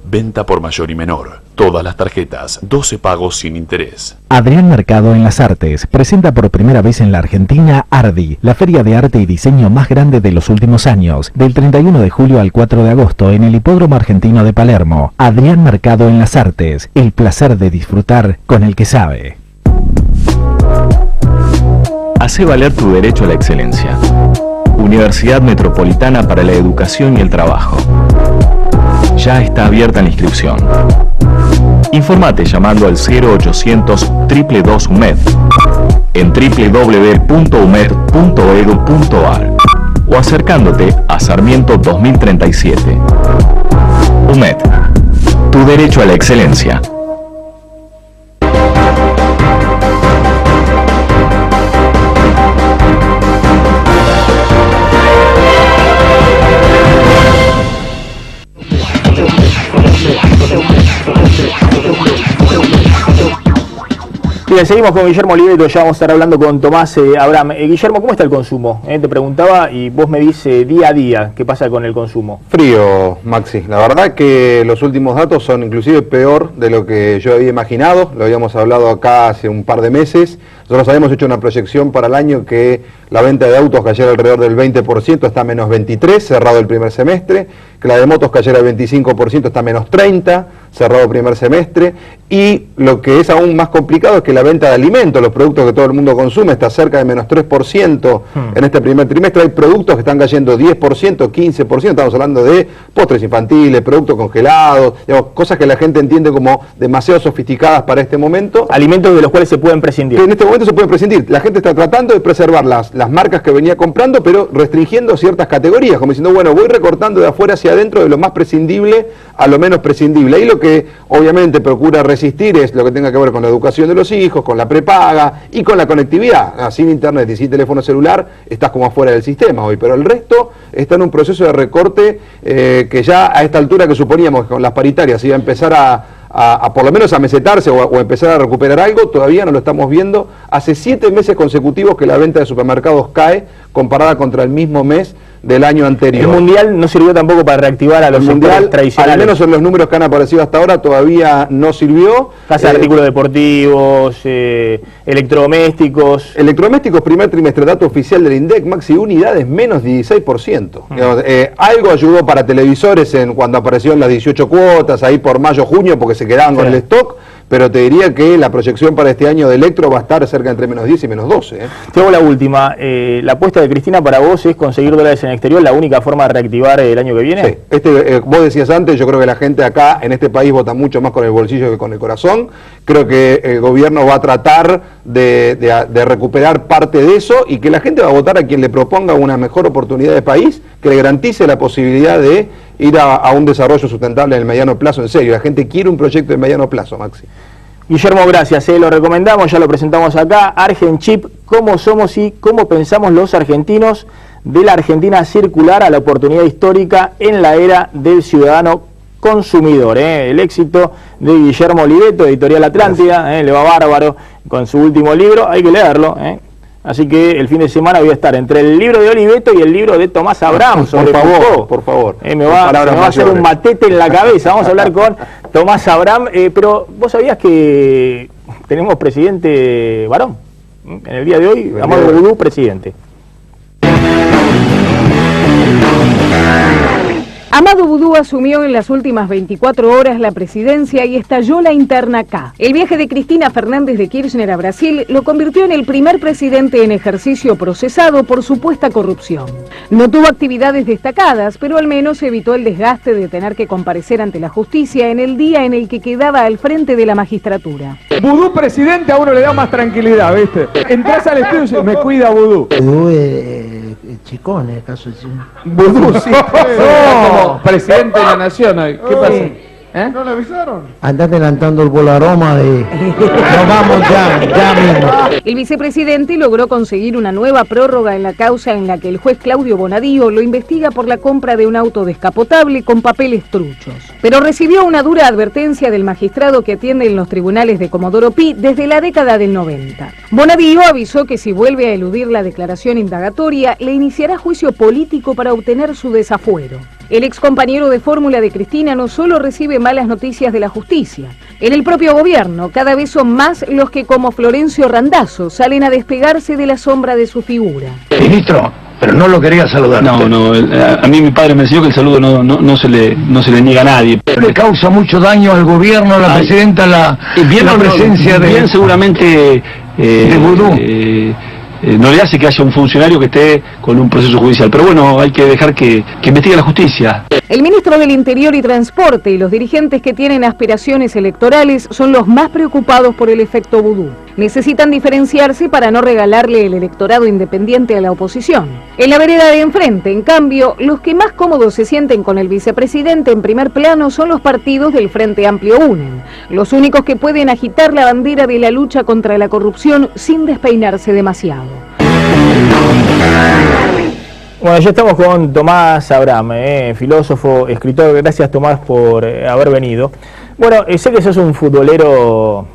Venta por mayor y menor. Todas las tarjetas, 12 pagos sin interés. Adrián Mercado en las Artes presenta por primera vez en la Argentina ARDI, la feria de arte y diseño más grande de los últimos años, del 31 de julio al 4 de agosto en el Hipódromo Argentino de Palermo. Adrián Mercado en las Artes, el placer de disfrutar con el que sabe. Hace valer tu derecho a la excelencia. Universidad Metropolitana para la Educación y el Trabajo. Ya está abierta la inscripción. Informate llamando al 0800 222 UMED en www.umed.edu.ar o acercándote a Sarmiento 2037. UMED, tu derecho a la excelencia. Bien, seguimos con Guillermo Oliveto, ya vamos a estar hablando con Tomás Abraham. Guillermo, ¿cómo está el consumo? Te preguntaba y vos me dices día a día qué pasa con el consumo. Frío, Maxi. La verdad que los últimos datos son inclusive peor de lo que yo había imaginado. Lo habíamos hablado acá hace un par de meses. Nosotros habíamos hecho una proyección para el año que la venta de autos cayera alrededor del 20%, está menos 23%, cerrado el primer semestre. Que la de motos cayera el 25%, está menos 30%, cerrado el primer semestre. Y lo que es aún más complicado es que la venta de alimentos, los productos que todo el mundo consume, está cerca de menos 3% en este primer trimestre. Hay productos que están cayendo 10%, 15%, estamos hablando de postres infantiles, productos congelados, digamos, cosas que la gente entiende como demasiado sofisticadas para este momento. Alimentos de los cuales se pueden prescindir. Que en este momento se pueden prescindir. La gente está tratando de preservar las marcas que venía comprando, pero restringiendo ciertas categorías, como diciendo, bueno, voy recortando de afuera hacia adentro, de lo más prescindible a lo menos prescindible. Ahí lo que obviamente procura resistir es lo que tenga que ver con la educación de los hijos, con la prepaga y con la conectividad. Sin internet y sin teléfono celular estás como afuera del sistema hoy, pero el resto está en un proceso de recorte que ya a esta altura que suponíamos que con las paritarias iba a empezar a por lo menos a mesetarse o empezar a recuperar algo, todavía no lo estamos viendo. Hace 7 meses consecutivos que la venta de supermercados cae comparada contra el mismo mes del año anterior. El Mundial no sirvió tampoco para reactivar a los sectores tradicionales. Al menos en los números que han aparecido hasta ahora todavía no sirvió. Casa de artículos deportivos, electrodomésticos. Electrodomésticos, primer trimestre, dato oficial del INDEC, Maxi, unidades menos 16%. Digamos, algo ayudó para televisores cuando aparecieron las 18 cuotas, ahí por mayo, junio, porque se quedaban con el stock. Pero te diría que la proyección para este año de Electro va a estar cerca entre menos 10 y menos 12. Te hago la última. La apuesta de Cristina para vos es conseguir dólares en el exterior, ¿la única forma de reactivar el año que viene? Sí. Vos decías antes, yo creo que la gente acá en este país vota mucho más con el bolsillo que con el corazón. Creo que el gobierno va a tratar de recuperar parte de eso y que la gente va a votar a quien le proponga una mejor oportunidad de país, que le garantice la posibilidad de ir a un desarrollo sustentable en el mediano plazo. En serio, la gente quiere un proyecto de mediano plazo, Maxi. Guillermo, gracias, lo recomendamos, ya lo presentamos acá. Argenchip, cómo somos y cómo pensamos los argentinos de la Argentina circular a la oportunidad histórica en la era del ciudadano consumidor. El éxito de Guillermo Oliveto, Editorial Atlántida, le va bárbaro con su último libro, hay que leerlo. Así que el fin de semana voy a estar entre el libro de Oliveto y el libro de Tomás Abraham. Por favor. Me va a hacer un matete en la cabeza. Vamos a hablar con Tomás Abraham. Pero vos sabías que tenemos presidente varón. En el día de hoy, Amadou Boudou, presidente. Amadou Boudou asumió en las últimas 24 horas la presidencia y estalló la interna K. El viaje de Cristina Fernández de Kirchner a Brasil lo convirtió en el primer presidente en ejercicio procesado por supuesta corrupción. No tuvo actividades destacadas, pero al menos evitó el desgaste de tener que comparecer ante la justicia en el día en el que quedaba al frente de la magistratura. Boudou presidente a uno le da más tranquilidad, ¿viste? Entrás al estudio y me cuida Boudou. Boudou Chicón, en el caso de Chicón. Vudú, sí. Como presidente de la nación hoy. ¿Qué pasa? ¿No le avisaron? Anda adelantando el vuelo aroma de... Nos vamos ya mismo. El vicepresidente logró conseguir una nueva prórroga en la causa en la que el juez Claudio Bonadío lo investiga por la compra de un auto descapotable con papeles truchos. Pero recibió una dura advertencia del magistrado que atiende en los tribunales de Comodoro Pi desde la década del 90. Bonadío avisó que si vuelve a eludir la declaración indagatoria, le iniciará juicio político para obtener su desafuero. El excompañero de fórmula de Cristina no solo recibe malas noticias de la justicia. En el propio gobierno, cada vez son más los que, como Florencio Randazzo, salen a despegarse de la sombra de su figura. Ministro, pero no lo quería saludar. No, a mí mi padre me enseñó que el saludo no se le niega a nadie. Le causa mucho daño al gobierno, a la presidenta, la presencia de... Bien seguramente... de Vudú. No le hace que haya un funcionario que esté con un proceso judicial, pero bueno, hay que dejar que investigue la justicia. El ministro del Interior y Transporte y los dirigentes que tienen aspiraciones electorales son los más preocupados por el efecto vudú. Necesitan diferenciarse para no regalarle el electorado independiente a la oposición. En la vereda de enfrente, en cambio, los que más cómodos se sienten con el vicepresidente en primer plano son los partidos del Frente Amplio Unen, los únicos que pueden agitar la bandera de la lucha contra la corrupción sin despeinarse demasiado. Bueno, ya estamos con Tomás Abraham, filósofo, escritor. Gracias, Tomás, por haber venido. Bueno, sé que sos un futbolero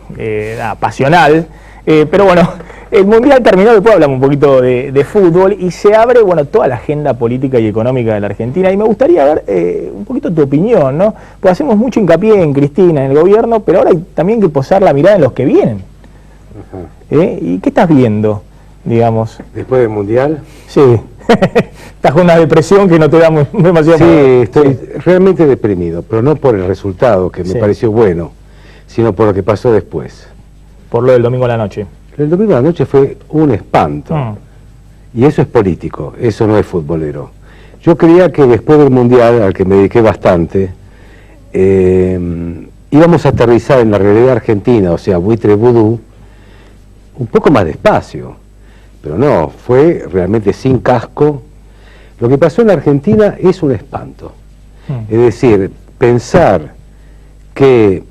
pasional, pero bueno, el Mundial terminó, después hablamos un poquito de fútbol y se abre, bueno, toda la agenda política y económica de la Argentina, y me gustaría ver un poquito tu opinión, ¿no? Pues hacemos mucho hincapié en Cristina, en el gobierno, pero ahora hay también que posar la mirada en los que vienen. ¿Y qué estás viendo, digamos? Después del Mundial. Sí. Estás con una depresión que no te da demasiado. Sí, estoy realmente deprimido, pero no por el resultado, que me pareció bueno, sino por lo que pasó después. Por lo del domingo a la noche. El domingo a la noche fue un espanto. Y eso es político, eso no es futbolero. Yo creía que después del Mundial, al que me dediqué bastante, íbamos a aterrizar en la realidad argentina, o sea, buitre vudú, un poco más despacio. Pero no, fue realmente sin casco. Lo que pasó en la Argentina es un espanto. Es decir, pensar que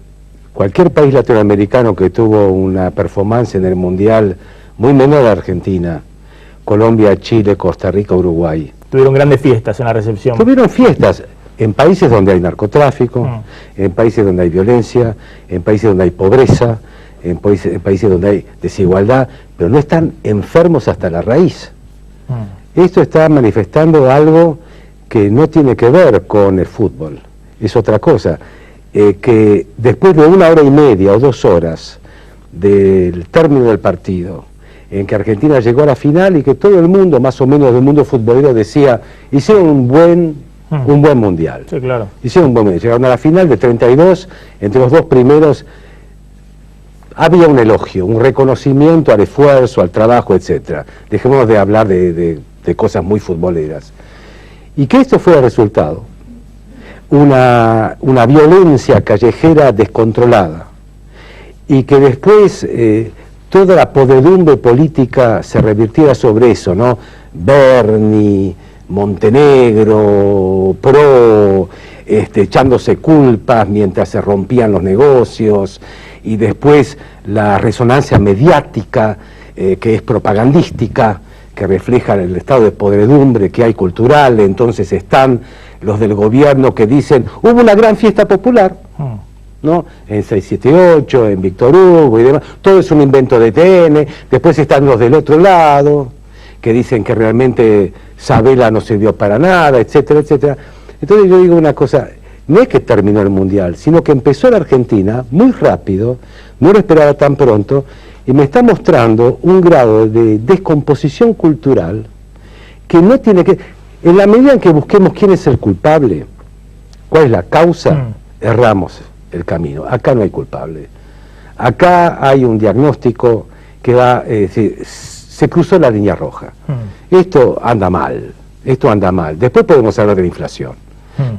cualquier país latinoamericano que tuvo una performance en el Mundial muy menor a la Argentina, Colombia, Chile, Costa Rica, Uruguay. Tuvieron grandes fiestas en la recepción. Tuvieron fiestas en países donde hay narcotráfico, en países donde hay violencia, en países donde hay pobreza, en países donde hay desigualdad, pero no están enfermos hasta la raíz. Esto está manifestando algo que no tiene que ver con el fútbol, es otra cosa, que después de 1 hora y media o 2 horas del término del partido, en que Argentina llegó a la final y que todo el mundo, más o menos del mundo futbolero, decía, hicieron un buen Mundial. Sí, claro. Hicieron un buen Mundial, llegaron a la final de 32, entre los 2 primeros, había un elogio, un reconocimiento al esfuerzo, al trabajo, etc. Dejémonos de hablar de cosas muy futboleras. Y que esto fue el resultado. Una violencia callejera descontrolada. Y que después toda la podredumbre política se revirtiera sobre eso, ¿no? Berni, Montenegro, Pro, echándose culpas mientras se rompían los negocios, y después la resonancia mediática que es propagandística, que refleja el estado de podredumbre que hay cultural. Entonces están los del gobierno que dicen, hubo una gran fiesta popular, ¿no? En 678, en Víctor Hugo y demás, todo es un invento de TN. Después están los del otro lado, que dicen que realmente Sabela no sirvió para nada, etcétera, etcétera. Entonces yo digo una cosa, no es que terminó el Mundial, sino que empezó la Argentina muy rápido, no lo esperaba tan pronto, y me está mostrando un grado de descomposición cultural que no tiene que... En la medida en que busquemos quién es el culpable, cuál es la causa, erramos el camino. Acá no hay culpable. Acá hay un diagnóstico que va... se cruzó la línea roja. Esto anda mal, esto anda mal. Después podemos hablar de la inflación.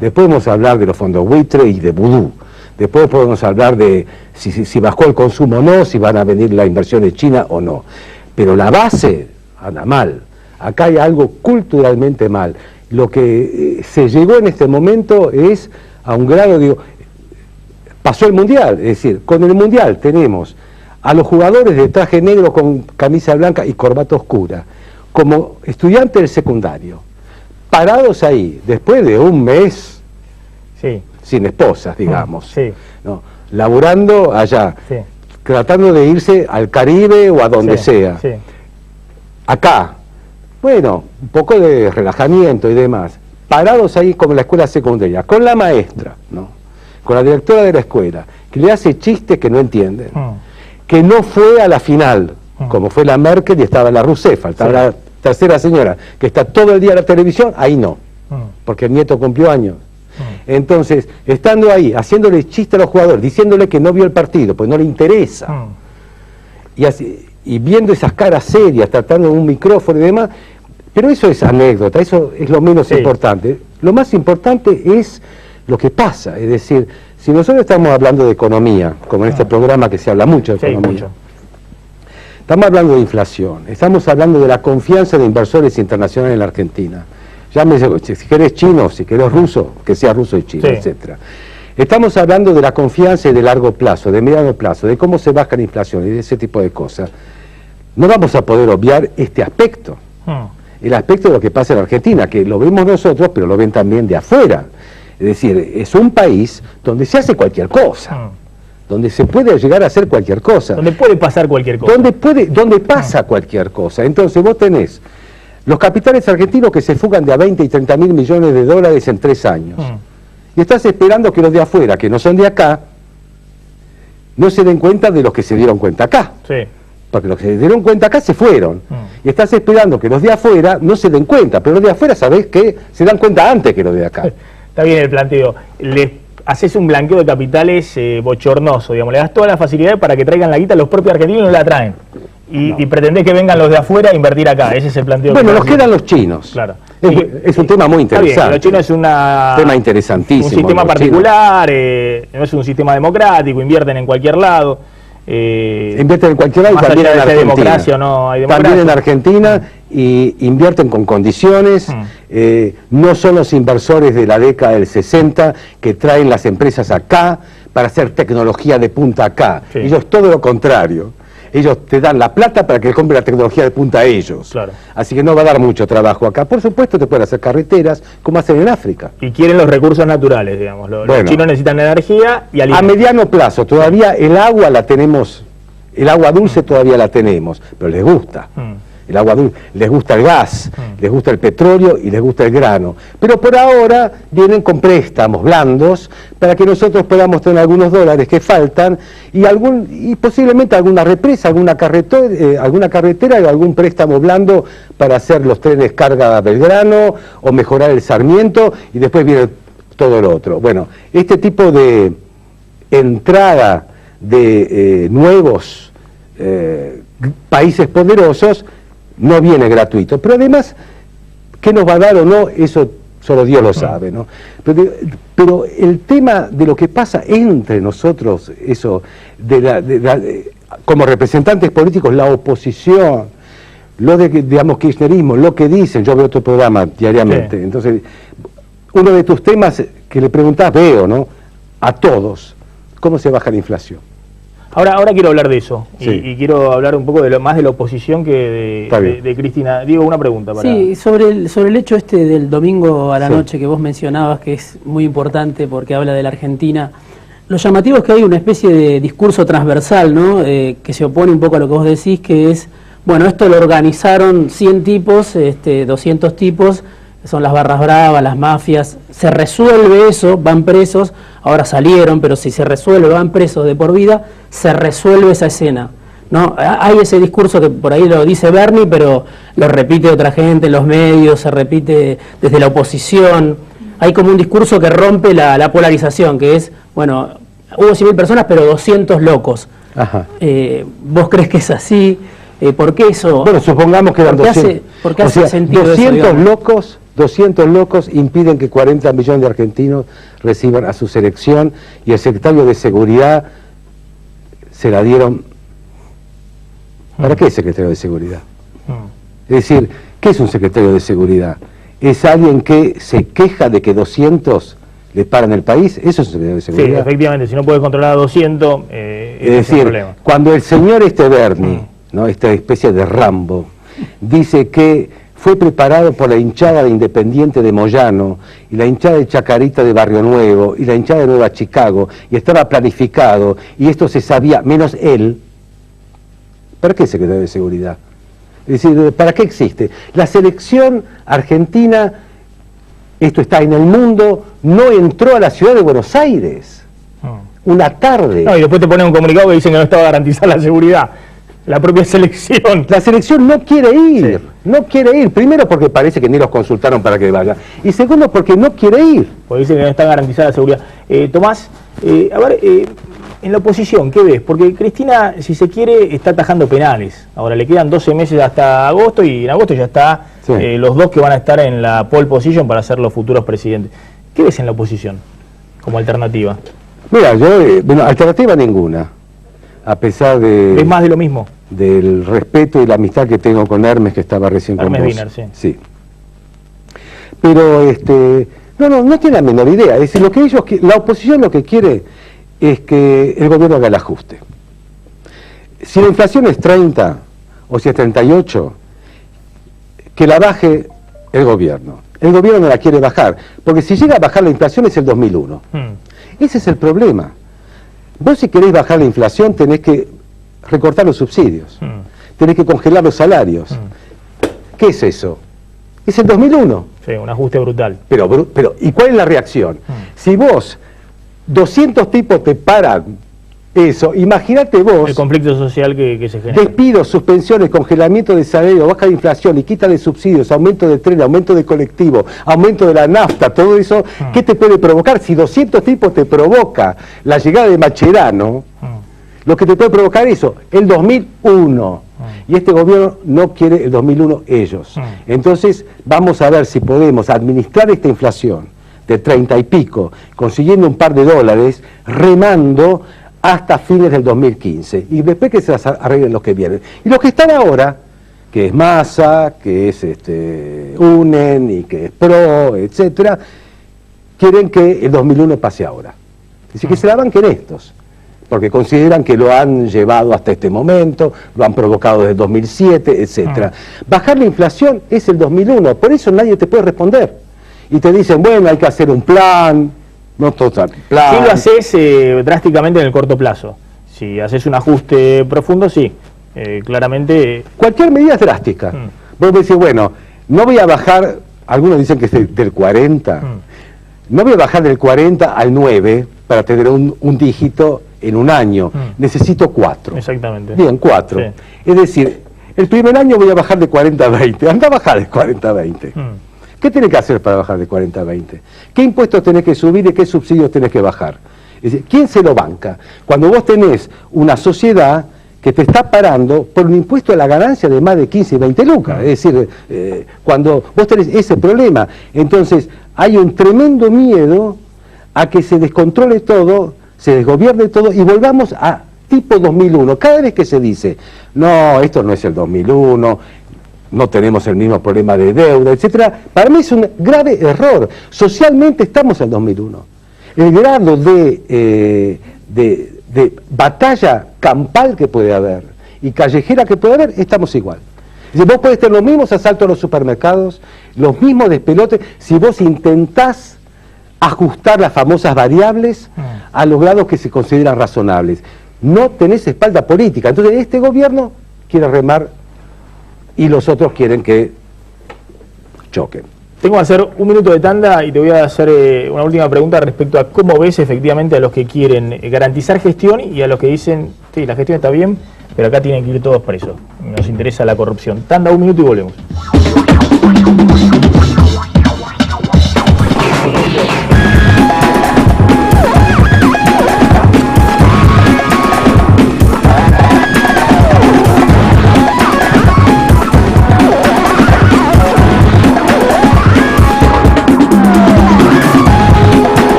Después podemos hablar de los fondos buitre y de vudú. Después podemos hablar de si bajó el consumo o no, si van a venir las inversiones chinas o no. Pero la base anda mal. Acá hay algo culturalmente mal. Lo que se llegó en este momento es a un grado, digo, pasó el Mundial, es decir, con el Mundial tenemos a los jugadores de traje negro con camisa blanca y corbata oscura, como estudiantes del secundario, parados ahí, después de un mes sin esposas, digamos, ¿no? Laburando allá, tratando de irse al Caribe o a donde sea. Acá, bueno, un poco de relajamiento y demás, parados ahí como en la escuela secundaria, con la maestra, ¿no? Con la directora de la escuela, que le hace chistes que no entienden, que no fue a la final, como fue la Merkel y estaba la Rousseff, faltaba la tercera señora, que está todo el día en la televisión, ahí no, porque el nieto cumplió años. Entonces, estando ahí, haciéndole chiste a los jugadores, diciéndole que no vio el partido, pues no le interesa, y viendo esas caras serias, tratando de un micrófono y demás, pero eso es anécdota, eso es lo menos importante. Lo más importante es lo que pasa, es decir, si nosotros estamos hablando de economía, como en este programa que se habla mucho de economía, estamos hablando de inflación, estamos hablando de la confianza de inversores internacionales en la Argentina. Llámese, si querés chino, si querés ruso, que sea ruso y chino, etcétera. Estamos hablando de la confianza y de largo plazo, de mediano plazo, de cómo se baja la inflación y de ese tipo de cosas. No vamos a poder obviar este aspecto, el aspecto de lo que pasa en Argentina, que lo vemos nosotros, pero lo ven también de afuera. Es decir, es un país donde se hace cualquier cosa, donde se puede llegar a hacer cualquier cosa. Donde puede pasar cualquier cosa. Donde pasa cualquier cosa. Entonces vos tenés los capitales argentinos que se fugan de a 20 y 30 mil millones de dólares en 3 años. Y estás esperando que los de afuera, que no son de acá, no se den cuenta de los que se dieron cuenta acá. Porque los que se dieron cuenta acá se fueron. Y estás esperando que los de afuera no se den cuenta, pero los de afuera sabés que se dan cuenta antes que los de acá. Está bien el planteo. Le haces un blanqueo de capitales bochornoso, digamos, le das todas las facilidades para que traigan la guita, los propios argentinos no la traen. Y pretendés que vengan los de afuera a invertir acá, ese es el planteo. Bueno, nos quedan los chinos. Claro. Es un tema muy interesante. Está bien, los chinos es un tema interesantísimo. Un sistema particular, no es un sistema democrático, invierten en cualquier lado. Invierten en cualquier lado y también en Argentina. Democracia o no hay democracia. También en Argentina y invierten con condiciones. No son los inversores de la década del 60 que traen las empresas acá para hacer tecnología de punta acá. Ellos todo lo contrario. Ellos te dan la plata para que compre la tecnología de punta a ellos. Así que no va a dar mucho trabajo acá. Por supuesto te pueden hacer carreteras, como hacen en África. Y quieren los recursos naturales, digamos. Los chinos necesitan energía y alimentos. A mediano plazo, todavía el agua la tenemos, el agua dulce todavía la tenemos, pero les gusta. El agua dulce, les gusta el gas, les gusta el petróleo y les gusta el grano. Pero por ahora vienen con préstamos blandos para que nosotros podamos tener algunos dólares que faltan y posiblemente alguna represa, alguna carretera o algún préstamo blando para hacer los trenes carga Belgrano o mejorar el Sarmiento y después viene todo lo otro. Bueno, este tipo de entrada de nuevos países poderosos no viene gratuito, pero además, ¿qué nos va a dar o no? Eso solo Dios lo sabe, ¿no? Pero el tema de lo que pasa entre nosotros, eso, como representantes políticos, la oposición, lo de, digamos, kirchnerismo, lo que dicen, yo veo tu programa diariamente, entonces, uno de tus temas que le preguntás, veo, ¿no? A todos, ¿cómo se baja la inflación? Ahora quiero hablar de eso, y quiero hablar un poco más de la oposición que de Cristina. Diego, una pregunta para... Sí, sobre el hecho este del domingo a la noche que vos mencionabas, que es muy importante porque habla de la Argentina. Lo llamativo es que hay una especie de discurso transversal, ¿no? Que se opone un poco a lo que vos decís, que es, bueno, esto lo organizaron 100 tipos, 200 tipos, son las barras bravas, las mafias, se resuelve eso, van presos, ahora salieron, pero si se resuelve, van presos de por vida, se resuelve esa escena, ¿no? Hay ese discurso que por ahí lo dice Bernie, pero lo repite otra gente en los medios, se repite desde la oposición, hay como un discurso que rompe la polarización, que es, bueno, hubo 100.000 personas, pero 200 locos. ¿Vos crees que es así? ¿Por qué eso? Bueno, supongamos que eran 200. ¿Por qué hace sentido 200 eso, 200 locos impiden que 40 millones de argentinos reciban a su selección y el secretario de Seguridad se la dieron. ¿Para qué secretario de Seguridad? Es decir, ¿Qué es un secretario de seguridad? ¿Es alguien que se queja de que 200 le paran el país? ¿Eso es un secretario de seguridad? Sí, efectivamente, si no puedes controlar a 200, es decir, cuando el señor Berni, ¿no?, esta especie de Rambo, dice que fue preparado por la hinchada de Independiente de Moyano y la hinchada de Chacarita de Barrio Nuevo y la hinchada de Nueva Chicago, y estaba planificado, y esto se sabía, menos él, ¿para qué secretario de seguridad? Es decir, ¿para qué existe? La selección argentina, esto está en el mundo, no entró a la ciudad de Buenos Aires. Una tarde. No, y después te ponen un comunicado que dicen que no estaba garantizada la seguridad. La propia selección. La selección no quiere ir, no quiere ir. Primero porque parece que ni los consultaron para que vaya. Y segundo porque no quiere ir. Porque dicen que no está garantizada la seguridad. Tomás, a ver, en la oposición, ¿qué ves? Porque Cristina, si se quiere, está atajando penales. Ahora le quedan 12 meses hasta agosto y en agosto ya está los dos que van a estar en la pole position para ser los futuros presidentes. ¿Qué ves en la oposición como alternativa? Mira, yo, bueno, alternativa ninguna. A pesar de... ¿Es más de lo mismo? Del respeto y la amistad que tengo con Hermes, que estaba recién con vos. Wiener, sí. Pero, no tiene la menor idea. Es decir, lo que ellos, la oposición lo que quiere es que el gobierno haga el ajuste. Si la inflación es 30 o si es 38, que la baje el gobierno. El gobierno no la quiere bajar, porque si llega a bajar la inflación es el 2001. Ese es el problema. Vos si querés bajar la inflación tenés que recortar los subsidios, tenés que congelar los salarios. ¿Qué es eso? Es el 2001. Sí, un ajuste brutal. Pero ¿y cuál es la reacción? Si vos 200 tipos te paran eso, imagínate vos... El conflicto social que se genera. Despidos, suspensiones, congelamiento de salario, baja de inflación y quita de subsidios, aumento de tren, aumento de colectivo, aumento de la nafta, todo eso, ¿qué te puede provocar? Si 200 tipos te provoca la llegada de Mascherano, lo que te puede provocar eso, el 2001. Y este gobierno no quiere el 2001 ellos. Entonces vamos a ver si podemos administrar esta inflación de 30 y pico, consiguiendo un par de dólares, remando hasta fines del 2015, y después que se las arreglen los que vienen. Y los que están ahora, que es Massa, que es UNEN y que es PRO, etcétera, quieren que el 2001 pase ahora. Es decir, que se la banquen estos, porque consideran que lo han llevado hasta este momento, lo han provocado desde el 2007, etcétera. Bajar la inflación es el 2001, por eso nadie te puede responder. Y te dicen, bueno, hay que hacer un plan. No total. Si lo haces drásticamente en el corto plazo. Si haces un ajuste profundo, sí. Claramente... Cualquier medida es drástica. Vos me decís, bueno, no voy a bajar, algunos dicen que es del 40, no voy a bajar del 40 al 9 para tener un dígito en un año. Necesito 4. Exactamente. Bien, 4. Sí. Es decir, el primer año voy a bajar de 40 a 20. Anda a bajar de 40 a 20. ¿Qué tenés que hacer para bajar de 40 a 20? ¿Qué impuestos tenés que subir y qué subsidios tenés que bajar? Es decir, ¿quién se lo banca? Cuando vos tenés una sociedad que te está parando por un impuesto a la ganancia de más de 15 y 20 lucas. Es decir, cuando vos tenés ese problema, entonces hay un tremendo miedo a que se descontrole todo, se desgobierne todo y volvamos a tipo 2001. Cada vez que se dice, no, esto no es el 2001, no tenemos el mismo problema de deuda, etcétera, para mí es un grave error. Socialmente estamos en 2001. El grado de batalla campal que puede haber y callejera que puede haber, estamos igual. Es decir, vos podés tener los mismos asaltos a los supermercados, los mismos despelotes, si vos intentás ajustar las famosas variables a los grados que se consideran razonables. No tenés espalda política. Entonces este gobierno quiere remar y los otros quieren que choquen. Tengo que hacer un minuto de tanda y te voy a hacer una última pregunta respecto a cómo ves efectivamente a los que quieren garantizar gestión y a los que dicen, sí, la gestión está bien, pero acá tienen que ir todos presos. Nos interesa la corrupción. Tanda, un minuto y volvemos.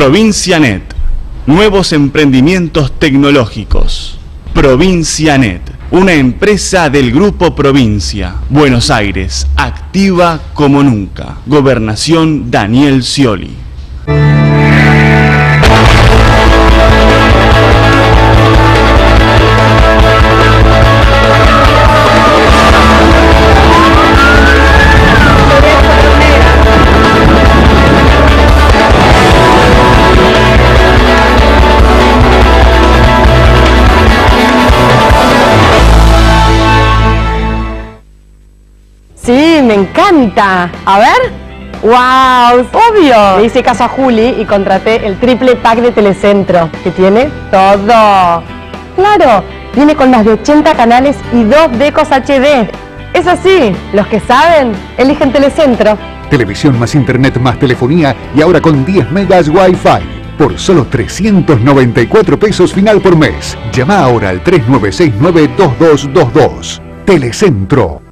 Provincianet. Nuevos emprendimientos tecnológicos. Provincianet, una empresa del Grupo Provincia. Buenos Aires, activa como nunca. Gobernación Daniel Scioli. Sí, me encanta. A ver. ¡Wow! Obvio. Le hice caso a Juli y contraté el triple pack de Telecentro, que tiene todo. Claro, viene con más de 80 canales y 2 decos HD. Es así, los que saben, eligen Telecentro. Televisión más internet más telefonía y ahora con 10 megas Wi-Fi. Por solo 394 pesos final por mes. Llama ahora al 3969-2222. Telecentro.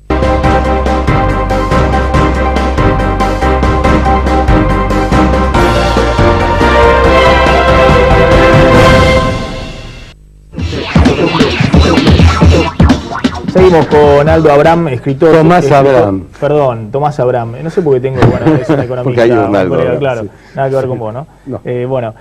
Seguimos con Aldo Abraham, escritor. Tomás Abraham. Perdón, Tomás Abraham. No sé por qué tengo, bueno, es un economista. Porque hay un Aldo, colega, claro, sí. Nada que ver con vos, ¿no? No. Bueno,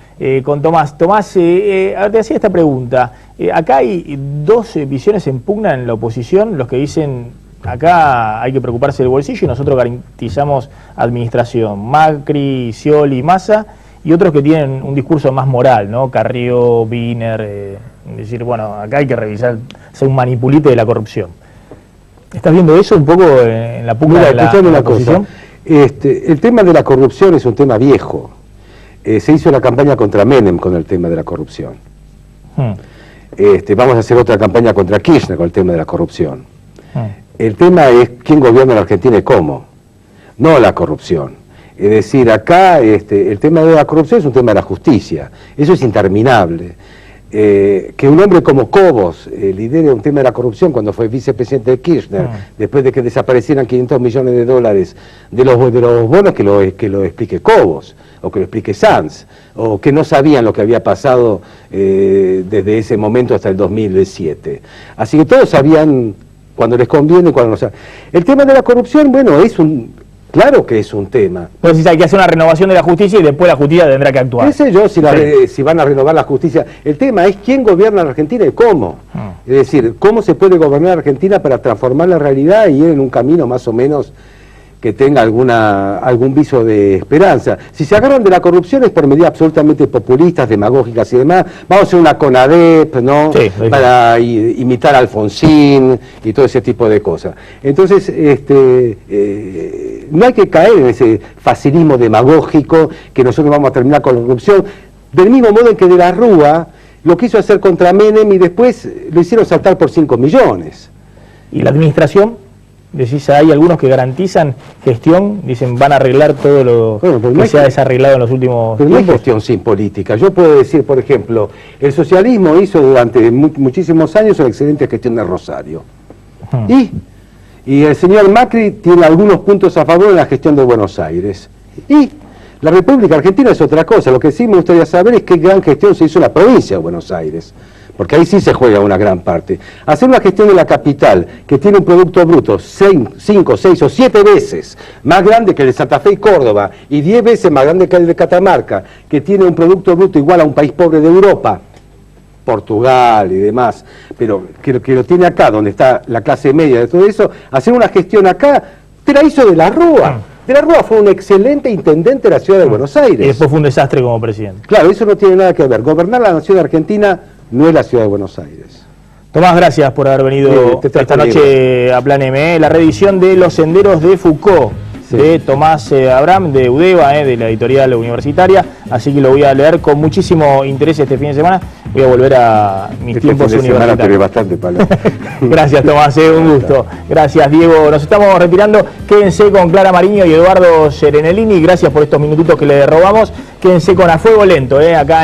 con Tomás. Tomás, te hacía esta pregunta. Acá hay dos visiones en pugna en la oposición, los que dicen acá hay que preocuparse del bolsillo y nosotros garantizamos administración. Macri, Scioli, Massa, y otros que tienen un discurso más moral, ¿no? Carrió, Wiener, decir, bueno, acá hay que revisar, ser un manipulite de la corrupción. ¿Estás viendo eso un poco en la pugna de la oposición? El tema de la corrupción es un tema viejo. Se hizo la campaña contra Menem con el tema de la corrupción. Vamos a hacer otra campaña contra Kirchner con el tema de la corrupción. El tema es quién gobierna la Argentina y cómo, no la corrupción. Es decir, acá el tema de la corrupción es un tema de la justicia. Eso es interminable. Que un hombre como Cobos lidere un tema de la corrupción cuando fue vicepresidente de Kirchner, después de que desaparecieran 500 millones de dólares de los bonos, que lo explique Cobos, o que lo explique Sanz, o que no sabían lo que había pasado desde ese momento hasta el 2007. Así que todos sabían cuando les conviene y cuando no saben. El tema de la corrupción, bueno, claro que es un tema. Pues si hay que hacer una renovación de la justicia y después la justicia tendrá que actuar. No sé yo si van a renovar la justicia. El tema es quién gobierna la Argentina y cómo. Es decir, cómo se puede gobernar la Argentina para transformar la realidad y ir en un camino más o menos que tenga algún viso de esperanza. Si se agarran de la corrupción es por medidas absolutamente populistas, demagógicas y demás. Vamos a hacer una CONADEP, ¿no? Sí, para imitar a Alfonsín y todo ese tipo de cosas. Entonces, no hay que caer en ese facilismo demagógico que nosotros vamos a terminar con la corrupción, del mismo modo en que De la Rúa lo quiso hacer contra Menem y después lo hicieron saltar por 5 millones. ¿Y la administración? Decís, hay algunos que garantizan gestión, dicen van a arreglar todo lo que se ha desarreglado en los últimos tiempos. No hay gestión sin política. Yo puedo decir, por ejemplo, el socialismo hizo durante muchísimos años una excelente gestión de Rosario. Y el señor Macri tiene algunos puntos a favor en la gestión de Buenos Aires. Y la República Argentina es otra cosa. Lo que sí me gustaría saber es qué gran gestión se hizo en la provincia de Buenos Aires. Porque ahí sí se juega una gran parte. Hacer una gestión de la capital que tiene un producto bruto 5, 6 o 7 veces más grande que el de Santa Fe y Córdoba y 10 veces más grande que el de Catamarca, que tiene un producto bruto igual a un país pobre de Europa, Portugal y demás, pero que lo tiene acá, donde está la clase media de todo eso, hacer una gestión acá, te la hizo De la Rúa. De la Rúa fue un excelente intendente de la ciudad de Buenos Aires. Y después fue un desastre como presidente. Claro, eso no tiene nada que ver. Gobernar la nación argentina no es la ciudad de Buenos Aires. Tomás, gracias por haber venido esta noche a Plan M. La reedición de Los Senderos de Foucault, de Tomás Abraham, de Udeva, de la editorial universitaria. Así que lo voy a leer con muchísimo interés este fin de semana. Voy a volver a mis tiempos universitarios. Bastante, Pablo. Gracias, Tomás, un gusto. Gracias, Diego. Nos estamos retirando. Quédense con Clara Mariño y Eduardo Serenellini. Gracias por estos minutitos que le robamos. Quédense con A Fuego Lento, acá